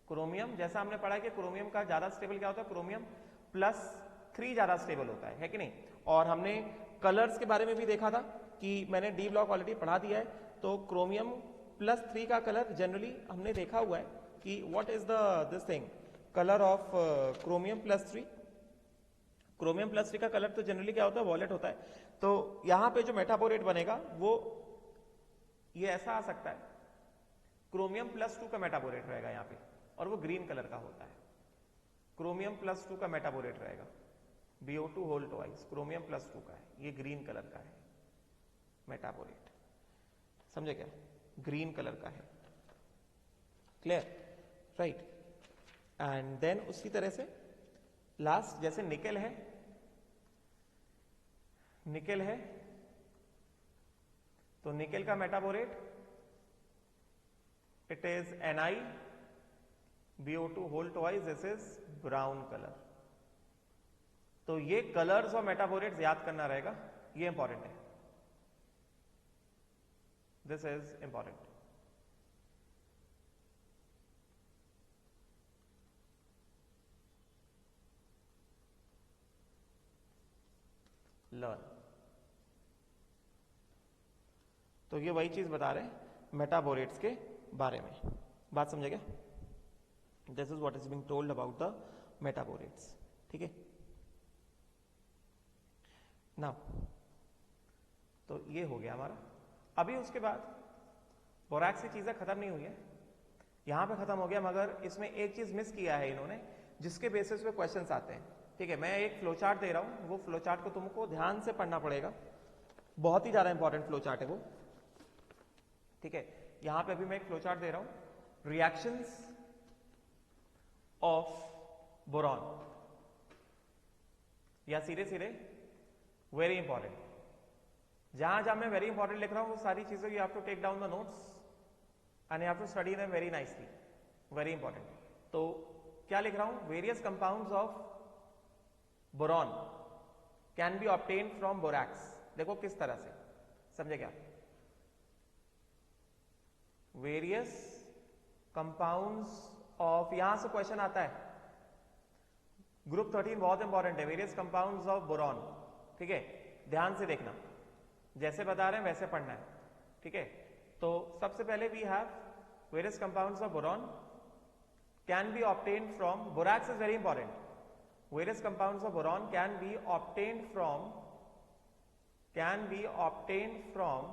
Speaker 1: क्रोमियम जैसा हमने पढ़ा कि क्रोमियम का ज्यादा स्टेबल क्या होता है? क्रोमियम +3 ज्यादा स्टेबल होता है कि नहीं? और हमने कलर्स के बारे में भी देखा था कि मैंने डी ब्लॉक ऑलरेडी पढ़ा दिया है, तो क्रोमियम +3 का कलर जनरली हमने देखा हुआ है कि what is this thing colour of chromium +3। Chromium +3 का कलर तो जनरली क्या होता है? वॉयलेट होता है। तो यहां पे जो मेटाबोरेट बनेगा वो ये ऐसा आ सकता है, क्रोमियम +2 का मेटाबोरेट रहेगा यहां पे, और वो ग्रीन कलर का होता है। क्रोमियम +2 का मेटाबोरेट रहेगा, BO2 होल ट्वाइस, क्रोमियम +2 का है, ये ग्रीन कलर का है मेटाबोरेट, समझे क्या? ग्रीन कलर का है, क्लियर? राइट। एंड देन उसी तरह से लास्ट जैसे निकेल है, तो निकेल का metaborate it is NiBO2 whole twice, this is brown colour. तो ये कलर्स और मेटाबोरेट्स याद करना रहेगा, ये इंपॉर्टेंट है, दिस इज इंपॉर्टेंट। लर्न, तो ये वही चीज बता रहे हैं मेटाबोरेट्स के बारे में, बात समझे क्या? This is what is being told about the metaborates, ठीक है? नाउ तो ये हो गया हमारा। अभी उसके बाद बोरैक्स की चीजें खत्म नहीं हुई है, यहां पे खत्म हो गया, मगर इसमें एक चीज मिस किया है इन्होंने जिसके बेसिस पे क्वेश्चंस आते हैं, ठीक है? मैं एक फ्लो चार्ट दे रहा हूं, वो फ्लो चार्ट को तुमको ध्यान से पढ़ना पड़ेगा, बहुत ही ज्यादा इंपॉर्टेंट फ्लो चार्ट है वो, ठीक है? यहां पे अभी मैं एक फ्लो चार्ट दे रहा हूं, रिएक्शंस ऑफ बोरॉन, या सीधे सीधे वेरी इंपॉर्टेंट, जहां जहां मैं वेरी इंपॉर्टेंट लिख रहा हूं वो सारी चीजें you have to take down the notes and you have to study them very nicely, very important. तो क्या लिख रहा हूं? Various compounds of boron can be obtain from borax. देखो किस तरह से, समझे क्या? वेरियस कंपाउंड्स ऑफ, यहां से क्वेश्चन आता है, ग्रुप 13 बहुत इंपॉर्टेंट है, वेरियस कंपाउंड्स ऑफ बोरॉन। ठीक है, ध्यान से देखना, जैसे बता रहे हैं वैसे पढ़ना है। ठीक है, तो सबसे पहले we have various compounds of boron can be obtained from, borax is very important, various compounds of boron can be obtained from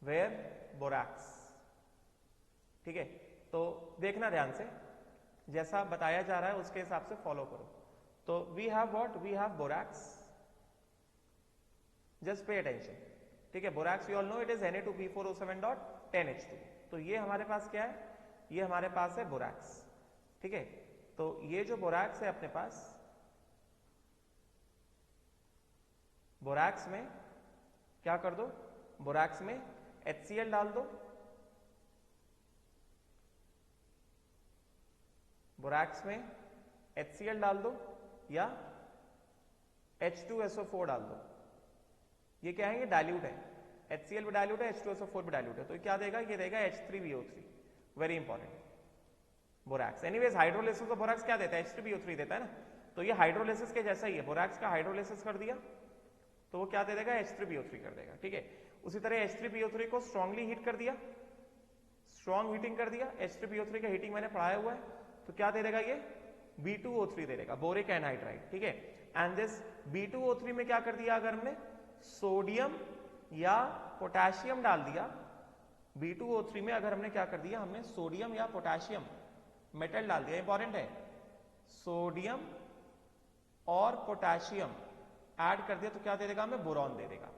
Speaker 1: where? Borax. ठीक है, तो देखना ध्यान से, जैसा बताया जा रहा है उसके हिसाब से फॉलो करो। तो we have what? We have borax, just pay attention. ठीक है, borax you all know it is Na2B4O7.10H2। तो ये हमारे पास क्या है? ये हमारे पास है बोरैक्स। ठीक है, तो ये जो बोरैक्स है अपने पास, बोरैक्स में क्या कर दो? बोरैक्स में HCl डाल दो, बोरैक्स में HCl डाल दो या H2SO4 डाल दो। ये क्या है? ये डाइल्यूट है, HCl भी डाइल्यूट है, H2SO4 भी डाइल्यूट है, तो क्या देगा? ये देगा H3BO3, very important, borax. Anyways hydrolysis of borax क्या देता है? H3BO3 देता है ना, तो ये हाइड्रोलिसिस के जैसा ही है, बोरैक्स का हाइड्रोलिसिस कर दिया तो वो क्या दे देगा? H3BO3 कर देगा। ठीक है, उसी तरह H3BO3 को स्ट्रांगली हीट कर दिया, स्ट्रॉन्ग हीटिंग कर दिया, H3BO3 का हीटिंग मैंने पढ़ाया हुआ है, तो क्या दे देगा? ये B2O3 दे देगा, बोरिक एनहाइड्राइड। ठीक है, एंड दिस B2O3 में क्या कर दिया? अगर हमने सोडियम या पोटेशियम डाल दिया, B2O3 में अगर हमने क्या कर दिया? हमने सोडियम या पोटेशियम मेटल डाल दिया, इंपॉर्टेंट है, सोडियम और पोटेशियम ऐड कर दिया तो क्या दे देगा? हमें बोरॉन दे देगा।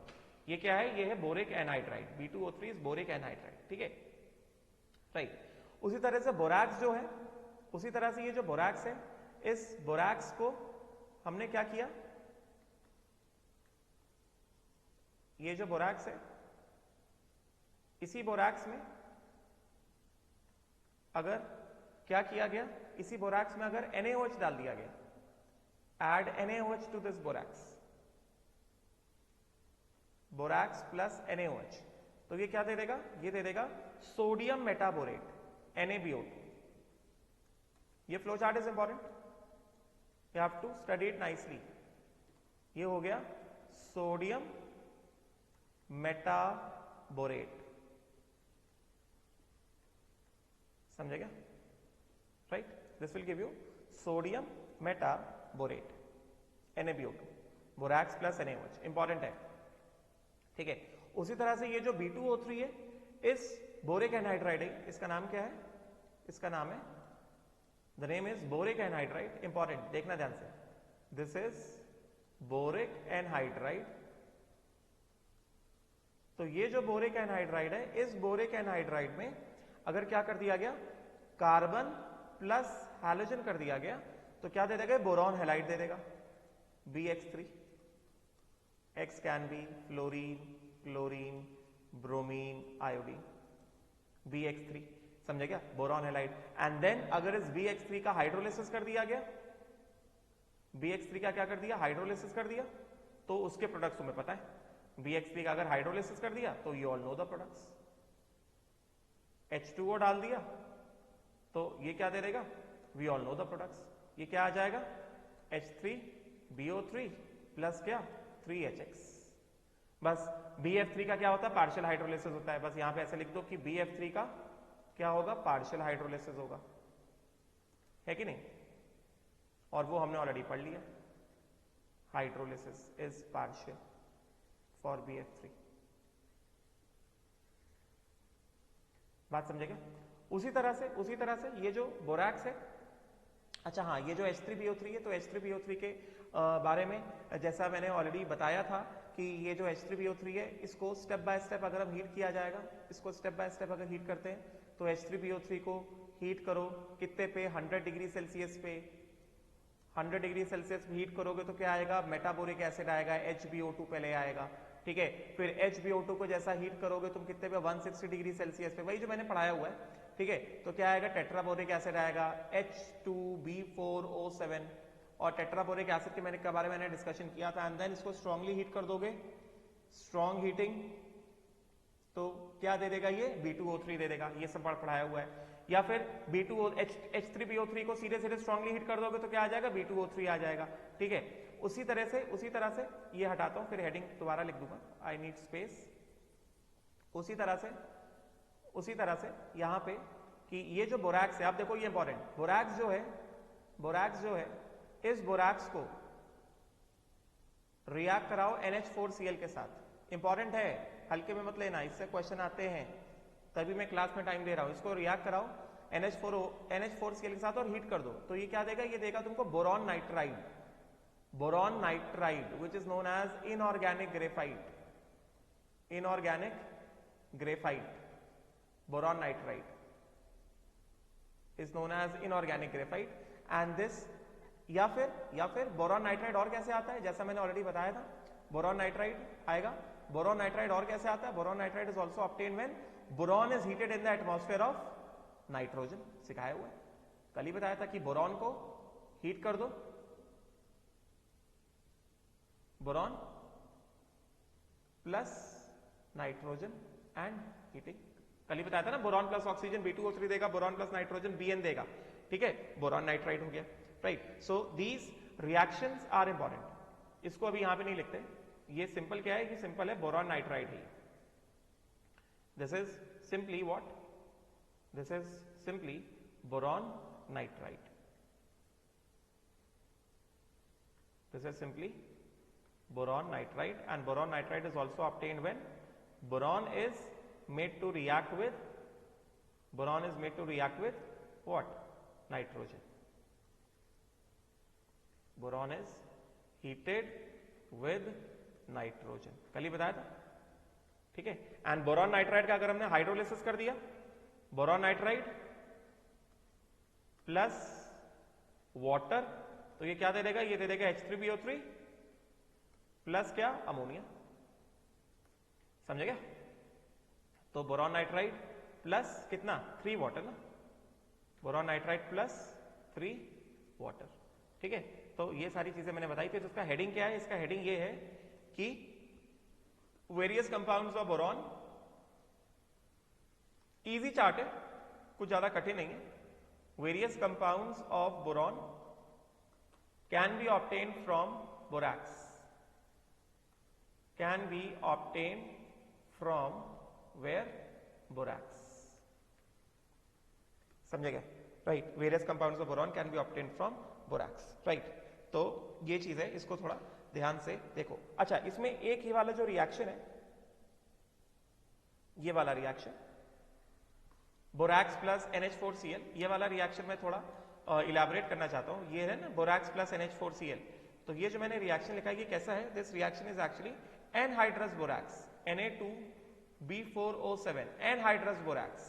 Speaker 1: ये क्या है? ये है boric anhydride, B2O3 is boric anhydride. ठीक है, राइट। उसी तरह से बोरैक्स जो है, उसी तरह से ये जो बोरैक्स है, इस बोरैक्स को हमने क्या किया? ये जो बोरैक्स है, इसी बोरैक्स में अगर क्या किया गया? इसी बोरैक्स में अगर NaOH डाल दिया गया, add NaOH to this borax, borax plus NaOH, तो ये क्या दे देगा? ये दे देगा सोडियम मेटाबोरेट, NaBO2। ये flow chart is important, you have to study it nicely. ये हो गया सोडियम मेटाबोरेट, समझेगा? Right, this will give you sodium metaborate, NaBO2, borax plus NaOH, important है। ठीक है, उसी तरह से ये जो B2O3 है, इस बोरिक एनहाइड्राइड है, इसका नाम क्या है? इसका नाम है, the name is boric anhydride, important, देखना ध्यान से, दिस इज बोरिक एनहाइड्राइड। तो ये जो बोरिक एनहाइड्राइड है, इस बोरिक एनहाइड्राइड में अगर क्या कर दिया गया? कार्बन प्लस हैलोजन कर दिया गया, तो क्या दे देगा? बोरॉन हैलाइड दे देगा, BX3। X can be fluorine, chlorine, bromine, iodine, BX3, समझे क्या? Boron halide. एंड देन अगर इस BX3 का हाइड्रोलिसिस कर दिया गया, BX3 का क्या कर दिया? हाइड्रोलिसिस कर दिया, तो उसके प्रोडक्ट्स तुम्हें पता है, BX3 का अगर हाइड्रोलिसिस कर दिया तो you all know the products. H2O डाल दिया तो ये क्या दे देगा? We all know the products. ये क्या आ जाएगा? H3BO3 प्लस क्या? 3HX। बस BF3 का क्या होता है? पार्शियल हाइड्रोलिसिस होता है। बस यहां पे ऐसे लिख दो कि BF3 का क्या होगा? पार्शियल हाइड्रोलिसिस होगा, है कि नहीं? और वो हमने ऑलरेडी पढ़ लिया, hydrolysis is partial for BF3। बात समझेगा? उसी तरह से ये जो बोरैक्स है, अच्छा हाँ, ये जो H3BO3 है, तो H3BO3 के बारे में जैसा मैंने ऑलरेडी बताया था कि ये जो H3BO3 है, इसको स्टेप बाय स्टेप अगर हम हीट किया जाएगा, इसको स्टेप बाय स्टेप अगर हीट करते हैं तो H3BO3 को हीट करो कितने पे? 100 डिग्री सेल्सियस पे। 100 डिग्री सेल्सियस हीट करोगे तो क्या आएगा? मेटाबोरिक एसिड आएगा, HbO2 पहले आएगा, ठीक है। फिर HbO2 को जैसा हीट करोगे तुम कितने पे? 160 डिग्री सेल्सियस पे, वही जो मैंने पढ़ाया हुआ है, ठीक है। तो क्या आएगा? टेट्राबोरिक एसिड आएगा, H2B4O7, और टेट्राबोरिक एसिड के बारे में मैंने डिस्कशन किया था, एंड देन इसको स्ट्रांगली हीट कर दोगे, स्ट्रॉन्ग हीटिंग, तो क्या दे देगा ये B2O3 दे देगा, ये सब पढ़ाया हुआ है। या फिर H3PO3 को सीधे सीधे स्ट्रांगली हीट कर दोगे तो क्या आ जाएगा, B2O3 आ जाएगा। ठीक है, उसी तरह से ये हटाता हूं, फिर हेडिंग दोबारा लिख दूंगा, आई नीड स्पेस। उसी तरह से यहां पे कि ये जो बोरैक्स है, आप देखो ये इंपॉर्टेंट, बोरैक्स जो है इस बोरैक्स को रिएक्ट कराओ NH4Cl के साथ। इंपॉर्टेंट है, हल्के में मत लेना, इससे क्वेश्चन आते हैं, तभी मैं क्लास में टाइम दे रहा हूं। इसको रिएक्ट कराओ NH4Cl के साथ और हीट कर दो, तो ये क्या देगा, ये देगा तुमको boron nitride which is known as inorganic graphite. Boron nitride is known as inorganic graphite and this, या फिर बोरॉन नाइट्राइड और कैसे आता है, जैसा मैंने ऑलरेडी बताया था, बोरॉन नाइट्राइड आएगा। बोरॉन नाइट्राइड और कैसे आता है, boron nitride is also obtained when boron is heated in the atmosphere of nitrogen, सिखाया हुआ है, कल ही बताया था कि बोरॉन को हीट कर दो, boron plus nitrogen and heating, कल ही बताया था ना, बोरॉन प्लस ऑक्सीजन B2O3 देगा, बोरॉन प्लस नाइट्रोजन Bn देगा। ठीक है, बोरॉन नाइट्राइड हो गया, right. So these reactions are important, इसको अभी यहां पे नहीं लिखते, ये सिंपल क्या है, ये सिंपल है boron nitride he. This is simply what, this is simply boron nitride, this is simply boron nitride, and boron nitride is also obtained when boron is made to react with what, nitrogen. Boron is heated with nitrogen, कल ही बताया था। ठीक है, एंड बोरॉन नाइट्राइड का अगर हमने हाइड्रोलिसिस कर दिया, बोरॉन नाइट्राइड प्लस वाटर, तो ये क्या दे देगा, ये दे देगा H3PO3 प्लस क्या, अमोनिया, समझे क्या। तो बोरॉन नाइट्राइड प्लस कितना, 3 वाटर ना, बोरॉन नाइट्राइड प्लस 3 वाटर। ठीक है, तो ये सारी चीजें मैंने बताई थी। तो इसका हेडिंग क्या है, इसका हेडिंग ये है कि various compounds of boron, easy chart है, कुछ ज्यादा कठिन नहीं है। Various compounds of boron can be obtained from borax, can be obtained from where, borax, समझेगा, right. Various compounds of boron can be obtained from borax, right. तो ये चीज है, इसको थोड़ा ध्यान से देखो। अच्छा, इसमें एक ही वाला जो रिएक्शन है, ये वाला रिएक्शन बोरैक्स प्लस NH4Cl, ये वाला रिएक्शन मैं थोड़ा इलैबोरेट करना चाहता हूं। ये है ना बोरैक्स प्लस NH4Cl, तो ये जो मैंने रिएक्शन लिखा है ये कैसा है, this reaction is actually anhydrous borax, Na2B4O7, anhydrous borax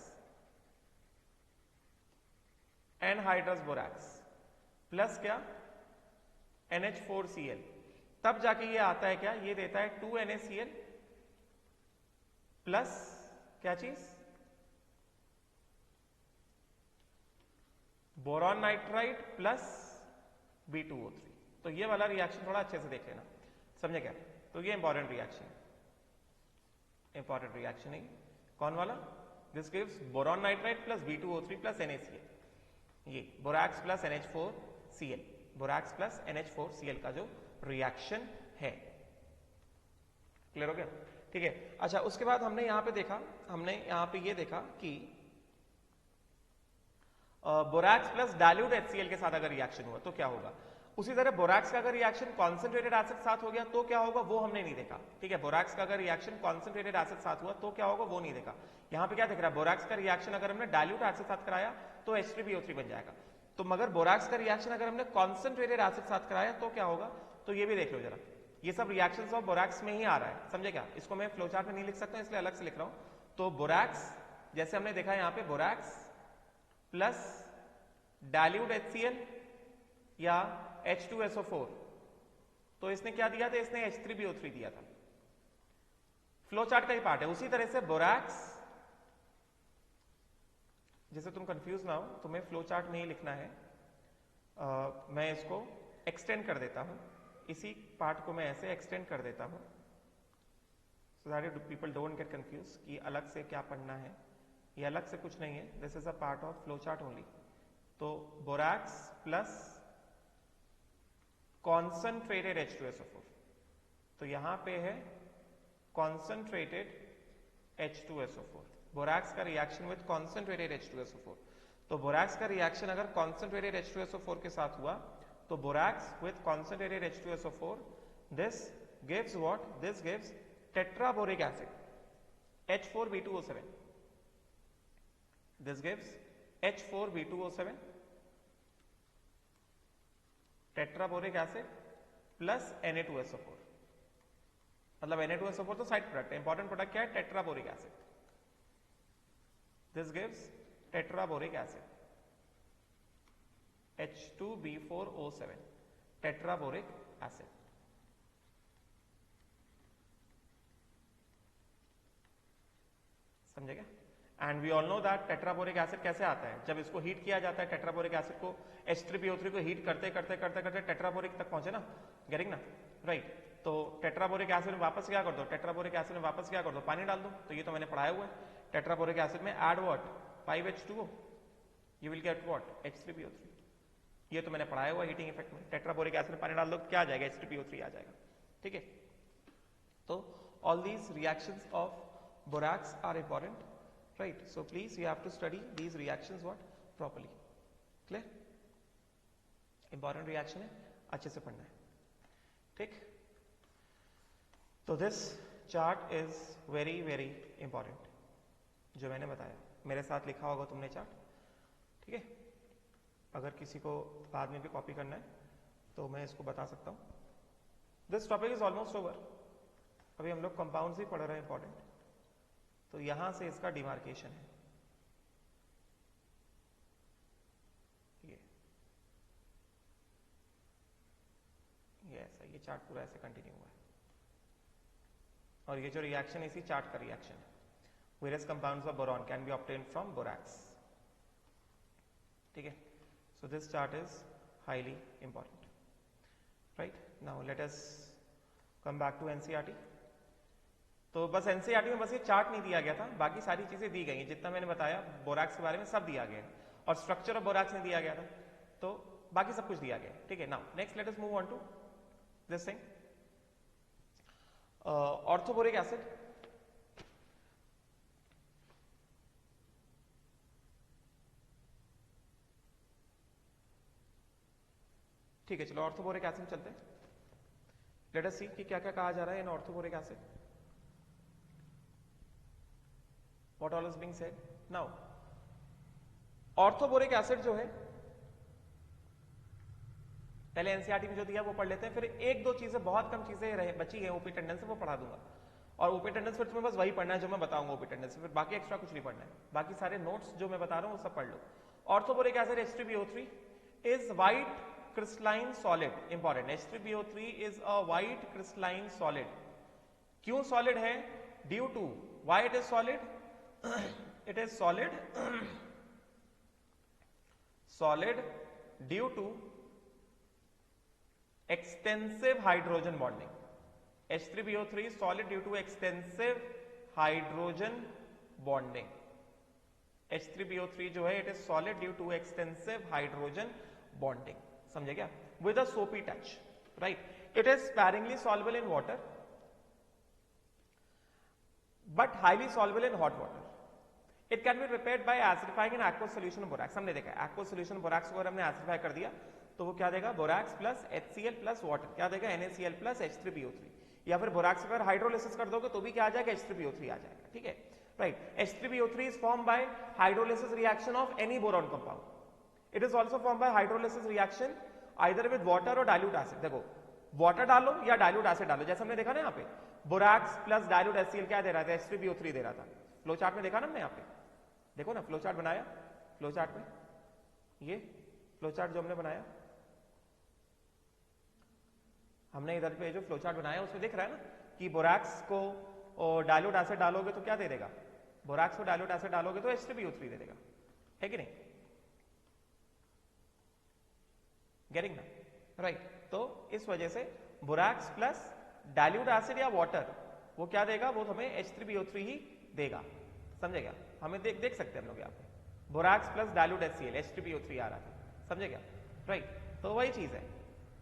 Speaker 1: plus क्या, NH4Cl, तब जाके ये आता है क्या, ये देता है 2NaCl प्लस क्या चीज, बोरॉन नाइट्राइड प्लस B2O3। तो ये वाला रिएक्शन थोड़ा अच्छे से देख लेना, समझे क्या। तो ये इंपॉर्टेंट रिएक्शन है, कौन वाला, this gives boron nitride plus B2O3 plus NaCl, ये borax plus NH4Cl, borax plus NH4Cl का जो रिएक्शन है, क्लियर हो गया। ठीक है, अच्छा उसके बाद हमने यहां पे ये देखा कि बोरैक्स प्लस डाइल्यूट HCl के साथ अगर रिएक्शन हुआ तो क्या होगा। उसी तरह बोरैक्स का अगर रिएक्शन कॉन्सेंट्रेटेड एसिड साथ हो गया तो क्या होगा, वो हमने नहीं देखा। ठीक है, बोरैक्स का अगर रिएक्शन कॉन्सेंट्रेटेड एसिड साथ हुआ तो क्या होगा, वो नहीं देखा। यहां पे क्या दिख रहा है, बोरैक्स का रिएक्शन अगर हमने डाइल्यूट एसिड साथ कराया तो H3PO3 बन जाएगा। तो मगर बोरैक्स का रिएक्शन अगर हमने कॉन्सेंट्रेटेड एसिड साथ कराया तो क्या होगा, तो ये भी देख लो जरा। ये सब रिएक्शंस ऑफ बोरैक्स में ही आ रहा है, समझे क्या। इसको मैं फ्लोचार्ट में नहीं लिख सकता इसलिए अलग से लिख रहा हूं। तो बोरैक्स जैसे हमने देखा यहां पे, बोरैक्स प्लस डाइल्यूट HCl या H2SO4, तो इसने क्या दिया था, इसने H3PO3 दिया था। फ्लोचार्ट का ही पार्ट है। उसी तरह से बोरैक्स, जैसे तुम कंफ्यूज ना हो, तुम्हें फ्लोचार्ट में ही लिखना है। मैं इसको एक्सटेंड कर देता हूं, इसी पार्ट को मैं ऐसे एक्सटेंड कर देता हूं so that people don't get confuse कि अलग से क्या पढ़ना है। ये अलग से कुछ नहीं है, this is a part of flow chart only. तो बोरैक्स प्लस कॉन्सनट्रेटेड H2SO4, तो यहां पे है कॉन्सनट्रेटेड H2SO4, बोरैक्स का रिएक्शन विद कॉन्सनट्रेटेड H2SO4। तो बोरैक्स का रिएक्शन अगर कॉन्सनट्रेटेड H2SO4 के साथ हुआ तो borax with concentrated H2SO4, this gives what, this gives tetraboric acid H4B2O7, this gives H4B2O7 tetraboric acid plus Na2SO4, मतलब Na2SO4 तो साइड प्रोडक्ट है, इंपॉर्टेंट प्रोडक्ट क्या है, tetraboric acid. This gives tetraboric acid H2B4O7 tetraboric acid. समझेगा? And we all know that tetraboric acid कैसे आता है, जब इसको हीट किया जाता है, टेट्राबोरिक एसिड को H3PO3 को हीट करते करते करते करते टेट्राबोरिक तक पहुंचे ना, गेटिंग ना, राइट। तो टेट्राबोरिक एसिड में वापस क्या कर दो, टेट्राबोरिक एसिड में वापस क्या कर दो, पानी डाल दो। तो ये तो मैंने पढ़ाया हुआ है, टेट्राबोरिक एसिड में add what, 5H2O, you will get what, H3PO3। ये तो मैंने पढ़ाया हुआ हीटिंग इफेक्ट में, टेट्राबोरिक एसिड में पानी डाल दो क्या आ जाएगा, H3PO3 आ जाएगा, ठीक है। तो all these reactions of borax are important, right? So please you have to study these reactions what properly, clear? important reaction है, अच्छे से पढ़ना है, ठीक। तो this chart is very very important, जो मैंने बताया, मेरे साथ लिखा होगा तुमने चार्ट, ठीक है। अगर किसी को बाद में भी कॉपी करना है तो मैं इसको बता सकता हूं। This topic is almost over, अभी हम लोग कंपाउंड्स ही पढ़ रहे हैं इंपॉर्टेंट। तो यहां से इसका डिमार्केशन है, ये ऐसा, ये चार्ट पूरा ऐसे कंटिन्यू हुआ है, और ये जो रिएक्शन है इसी चार्ट का रिएक्शन है। Various compounds of boron can be obtained from borax, ठीक है। So this chart is highly important, right. Now let us come back to NCERT. तो बस एनसीईआरटी में बस ये चार्ट नहीं दिया गया था, बाकी सारी चीजें दी गई हैं, जितना मैंने बताया बोरैक्स के बारे में सब दिया गया है, और स्ट्रक्चर ऑफ बोरैक्स नहीं दिया गया था, तो बाकी सब कुछ दिया गया है, ठीक है। Now next let us move on to this thing, orthoboric acid. ठीक है, चलो ऑर्थोबोरिक एसिड चलते हैं। लेट अस सी कि क्या क्या कहा जा रहा है in orthoboric acid, what all is being said now। Orthoboric acid जो है, पहले एनसीईआरटी में जो दिया वो पढ़ लेते हैं, फिर एक दो चीजें, बहुत कम चीजें रहे बची है ओपी टेंडेंस से, वो पढ़ा दूंगा। और ओपी टेंडेंस फिर तुम्हें बस वही पढ़ना है जो मैं बताऊंगा ओपी टेंडेंस, फिर बाकी एक्स्ट्रा कुछ नहीं पढ़ना है, बाकी सारे नोट्स जो मैं बता रहा हूं वो सब पढ़ लो। Orthoboric acid H3PO3 is white crystalline solid, important, H3PO3 is a white crystalline solid. क्यों सॉलिड है, due to, why it is solid, it is solid due to extensive hydrogen bonding। H3PO3 is solid due to extensive hydrogen bonding। H3PO3 जो है it is solid due to extensive hydrogen bonding, समझे क्या, with a soapy touch, right। it is sparingly soluble in water but highly soluble in hot water। It can be prepared by acidifying in aqueous solution of borax। हमने देखा aqueous solution of borax को अगर हमने acidify कर दिया तो वो क्या देगा, borax plus HCl plus water, क्या देगा, NaCl plus H3PO3। या फिर borax अगर हाइड्रोलिसिस कर दोगे तो भी क्या आ जाएगा, H3PO3 आ जाएगा, ठीक है, right. H3PO3 is formed by hydrolysis reaction of any boron compound। It is also formed by hydrolysis reaction either with water or dilute acid। देखो वाटर डालो या डाइल्यूट एसिड डालो, जैसे हमने देखा ना यहाँ पे बोरैक्स प्लस डाइल्यूट HCl क्या दे रहा था, H3PO3 दे रहा था। फ्लो चार्ट में देखा ना हमने, यहाँ पे देखो ना, फ्लो चार्ट बनाया, फ्लो चार्ट में ये फ्लो चार्ट जो हमने बनाया, हमने इधर पे जो फ्लो चार्ट बनाया उसमें दिख रहा है ना कि बोरैक्स को डाइल्यूट एसिड डालोगे तो क्या दे देगा, बोरैक्स को डाइल्यूट एसिड डालोगे तो H3PO3 दे देगा, है कि नहीं, गेटिंग ना, राइट तो इस वजह से बोरैक्स प्लस डाइल्यूट एसिड या वाटर वो क्या देगा, वो हमें H3BO3 ही देगा, समझे क्या? हमें देख सकते हैं हम लोग यहाँ पे borax plus dilute HCl H3BO3 आ रहा है, समझे क्या? राइट तो वही चीज है।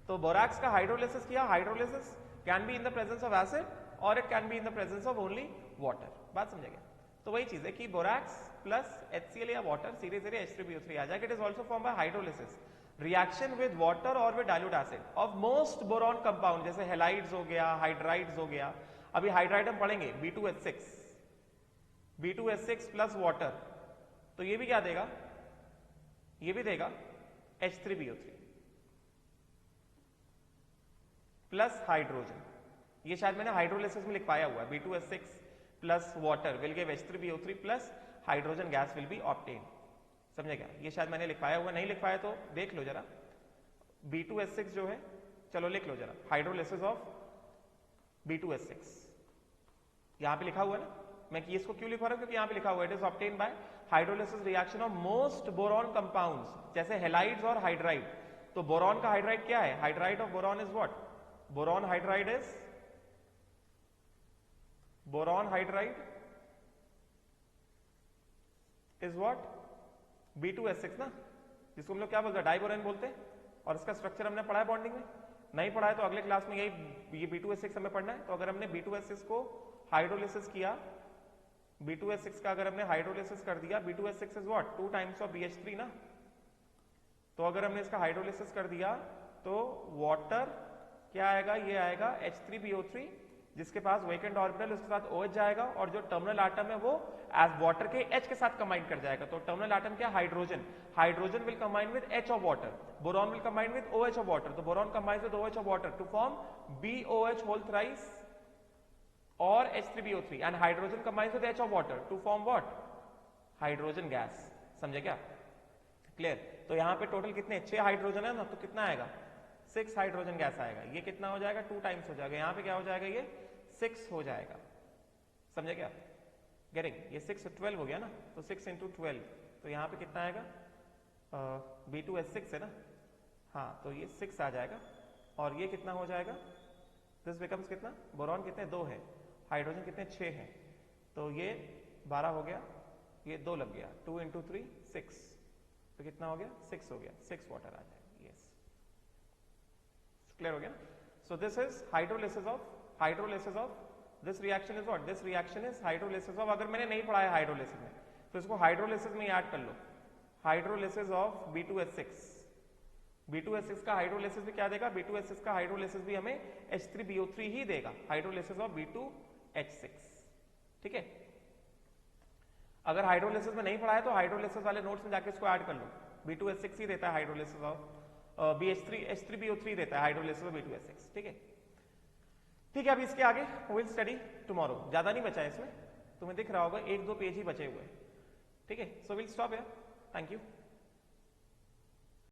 Speaker 1: तो बोरैक्स का हाइड्रोलिसिस किया, hydrolysis can be in the presence of acid और it can be in the presence of only water, बात समझे क्या? तो वही चीज है कि बोरैक्स प्लस HCl या वाटर सीधे सीधे H3BO3 आ जाएगा। It is also form by hydrolysis reaction with water और with dilute acid of most boron compound, जैसे हेलाइड्स हो गया, हाइड्राइड्स हो गया। अभी हाइड्राइड हम पढ़ेंगे B2H6 प्लस वाटर, तो ये भी क्या देगा, ये भी देगा H3BO3 प्लस हाइड्रोजन। ये शायद मैंने हाइड्रोलिसिस में लिखवाया हुआ है, B2H6 plus water will give H3BO3 plus hydrogen gas will be obtain, समझे क्या? ये शायद मैंने लिखवाया हुआ, नहीं लिखवाया तो देख लो जरा। B2H6 जो है, चलो लिख लो जरा, हाइड्रोलिसिस ऑफ B2H6 यहां पे लिखा हुआ है ना, मैं इसको क्यों लिखवा रहा हूं, क्योंकि यहां पे लिखा हुआ है it is obtain bye hydrolysis reaction of most boron compounds, जैसे हेलाइड्स और हाइड्राइड। तो बोरॉन का हाइड्राइड क्या है, hydride of boron is what, boron hydride is, boron hydride is what, B2H6 ना, जिसको हम लोग क्या बोलते हैं, डाइबोरेन बोलते हैं। और इसका स्ट्रक्चर हमने पढ़ा है बॉन्डिंग में, नहीं पढ़ा है तो अगले क्लास में यही ये B2H6 हमें पढ़ना है। तो अगर हमने B2H6 को हाइड्रोलिसिस किया, B2H6 का अगर हमने हाइड्रोलिसिस कर दिया, B2H6 is what, 2 times of BH3 ना, तो अगर हमने इसका हाइड्रोलिसिस कर दिया तो वाटर क्या आएगा, ये आएगा H3BO3, जिसके पास वेकेंट ऑर्बिटल, उसके साथ OH जाएगा और जो टर्मिनल एटम है वो एज वाटर के H के साथ कंबाइन कर जाएगा। तो टर्मिनल एटम क्या, hydrogen, hydrogen will combine with H of water, boron will combine with OH of water, तो boron combines with OH of water to form BOH whole thrice और H3BO3 and hydrogen combines with H of water to form what, hydrogen gas, समझे क्या? क्लियर? तो यहाँ पे टोटल कितने, 6 हाइड्रोजन है ना, तो कितना आएगा, 6 हाइड्रोजन गैस आएगा। ये कितना हो जाएगा, 2 टाइम्स हो जाएगा, यहाँ पे क्या हो जाएगा, ये 6 हो जाएगा, समझे क्या? गेटिंग? ये 6 12 हो गया ना, तो 6 × 12, तो यहाँ पे कितना आएगा, B2H6 है ना, हाँ, तो ये 6 आ जाएगा और ये कितना हो जाएगा, दिस बिकम्स कितना, बोरॉन कितने, 2 है, हाइड्रोजन कितने, 6 है, तो ये 12 हो गया, ये 2 लग गया, 2 × 3 6, तो कितना हो गया, 6 हो गया, 6 वाटर आ जाएगा। यस, क्लियर हो गया ना? So this is hydrolysis of this reaction is what, this reaction is hydrolysis of, अगर मैंने नहीं पढ़ा है हाइड्रोलिसिस में तो इसको हाइड्रोलिसिस में ऐड कर लो, हाइड्रोलिसिस ऑफ B2H6। B2H6 का हाइड्रोलिसिस भी क्या देगा, B2H6 का हाइड्रोलिसिस भी हमें H3BO3 ही देगा, हाइड्रोलिसिस ऑफ B2H6, ठीक है? अगर हाइड्रोलिसिस में नहीं पढ़ा है तो हाइड्रोलिसिस वाले नोट्स में जाके इसको ऐड कर लो, B2H6 ही देता है हाइड्रोलिसिस ऑफ H3BO3 देता है हाइड्रोलिसिस ऑफ B2H6, ठीक है? ठीक है, अभी इसके आगे विल स्टडी टुमारो, ज्यादा नहीं बचा है इसमें, तुम्हें दिख रहा होगा 1-2 पेज ही बचे हुए, ठीक है? So will stop here, thank you.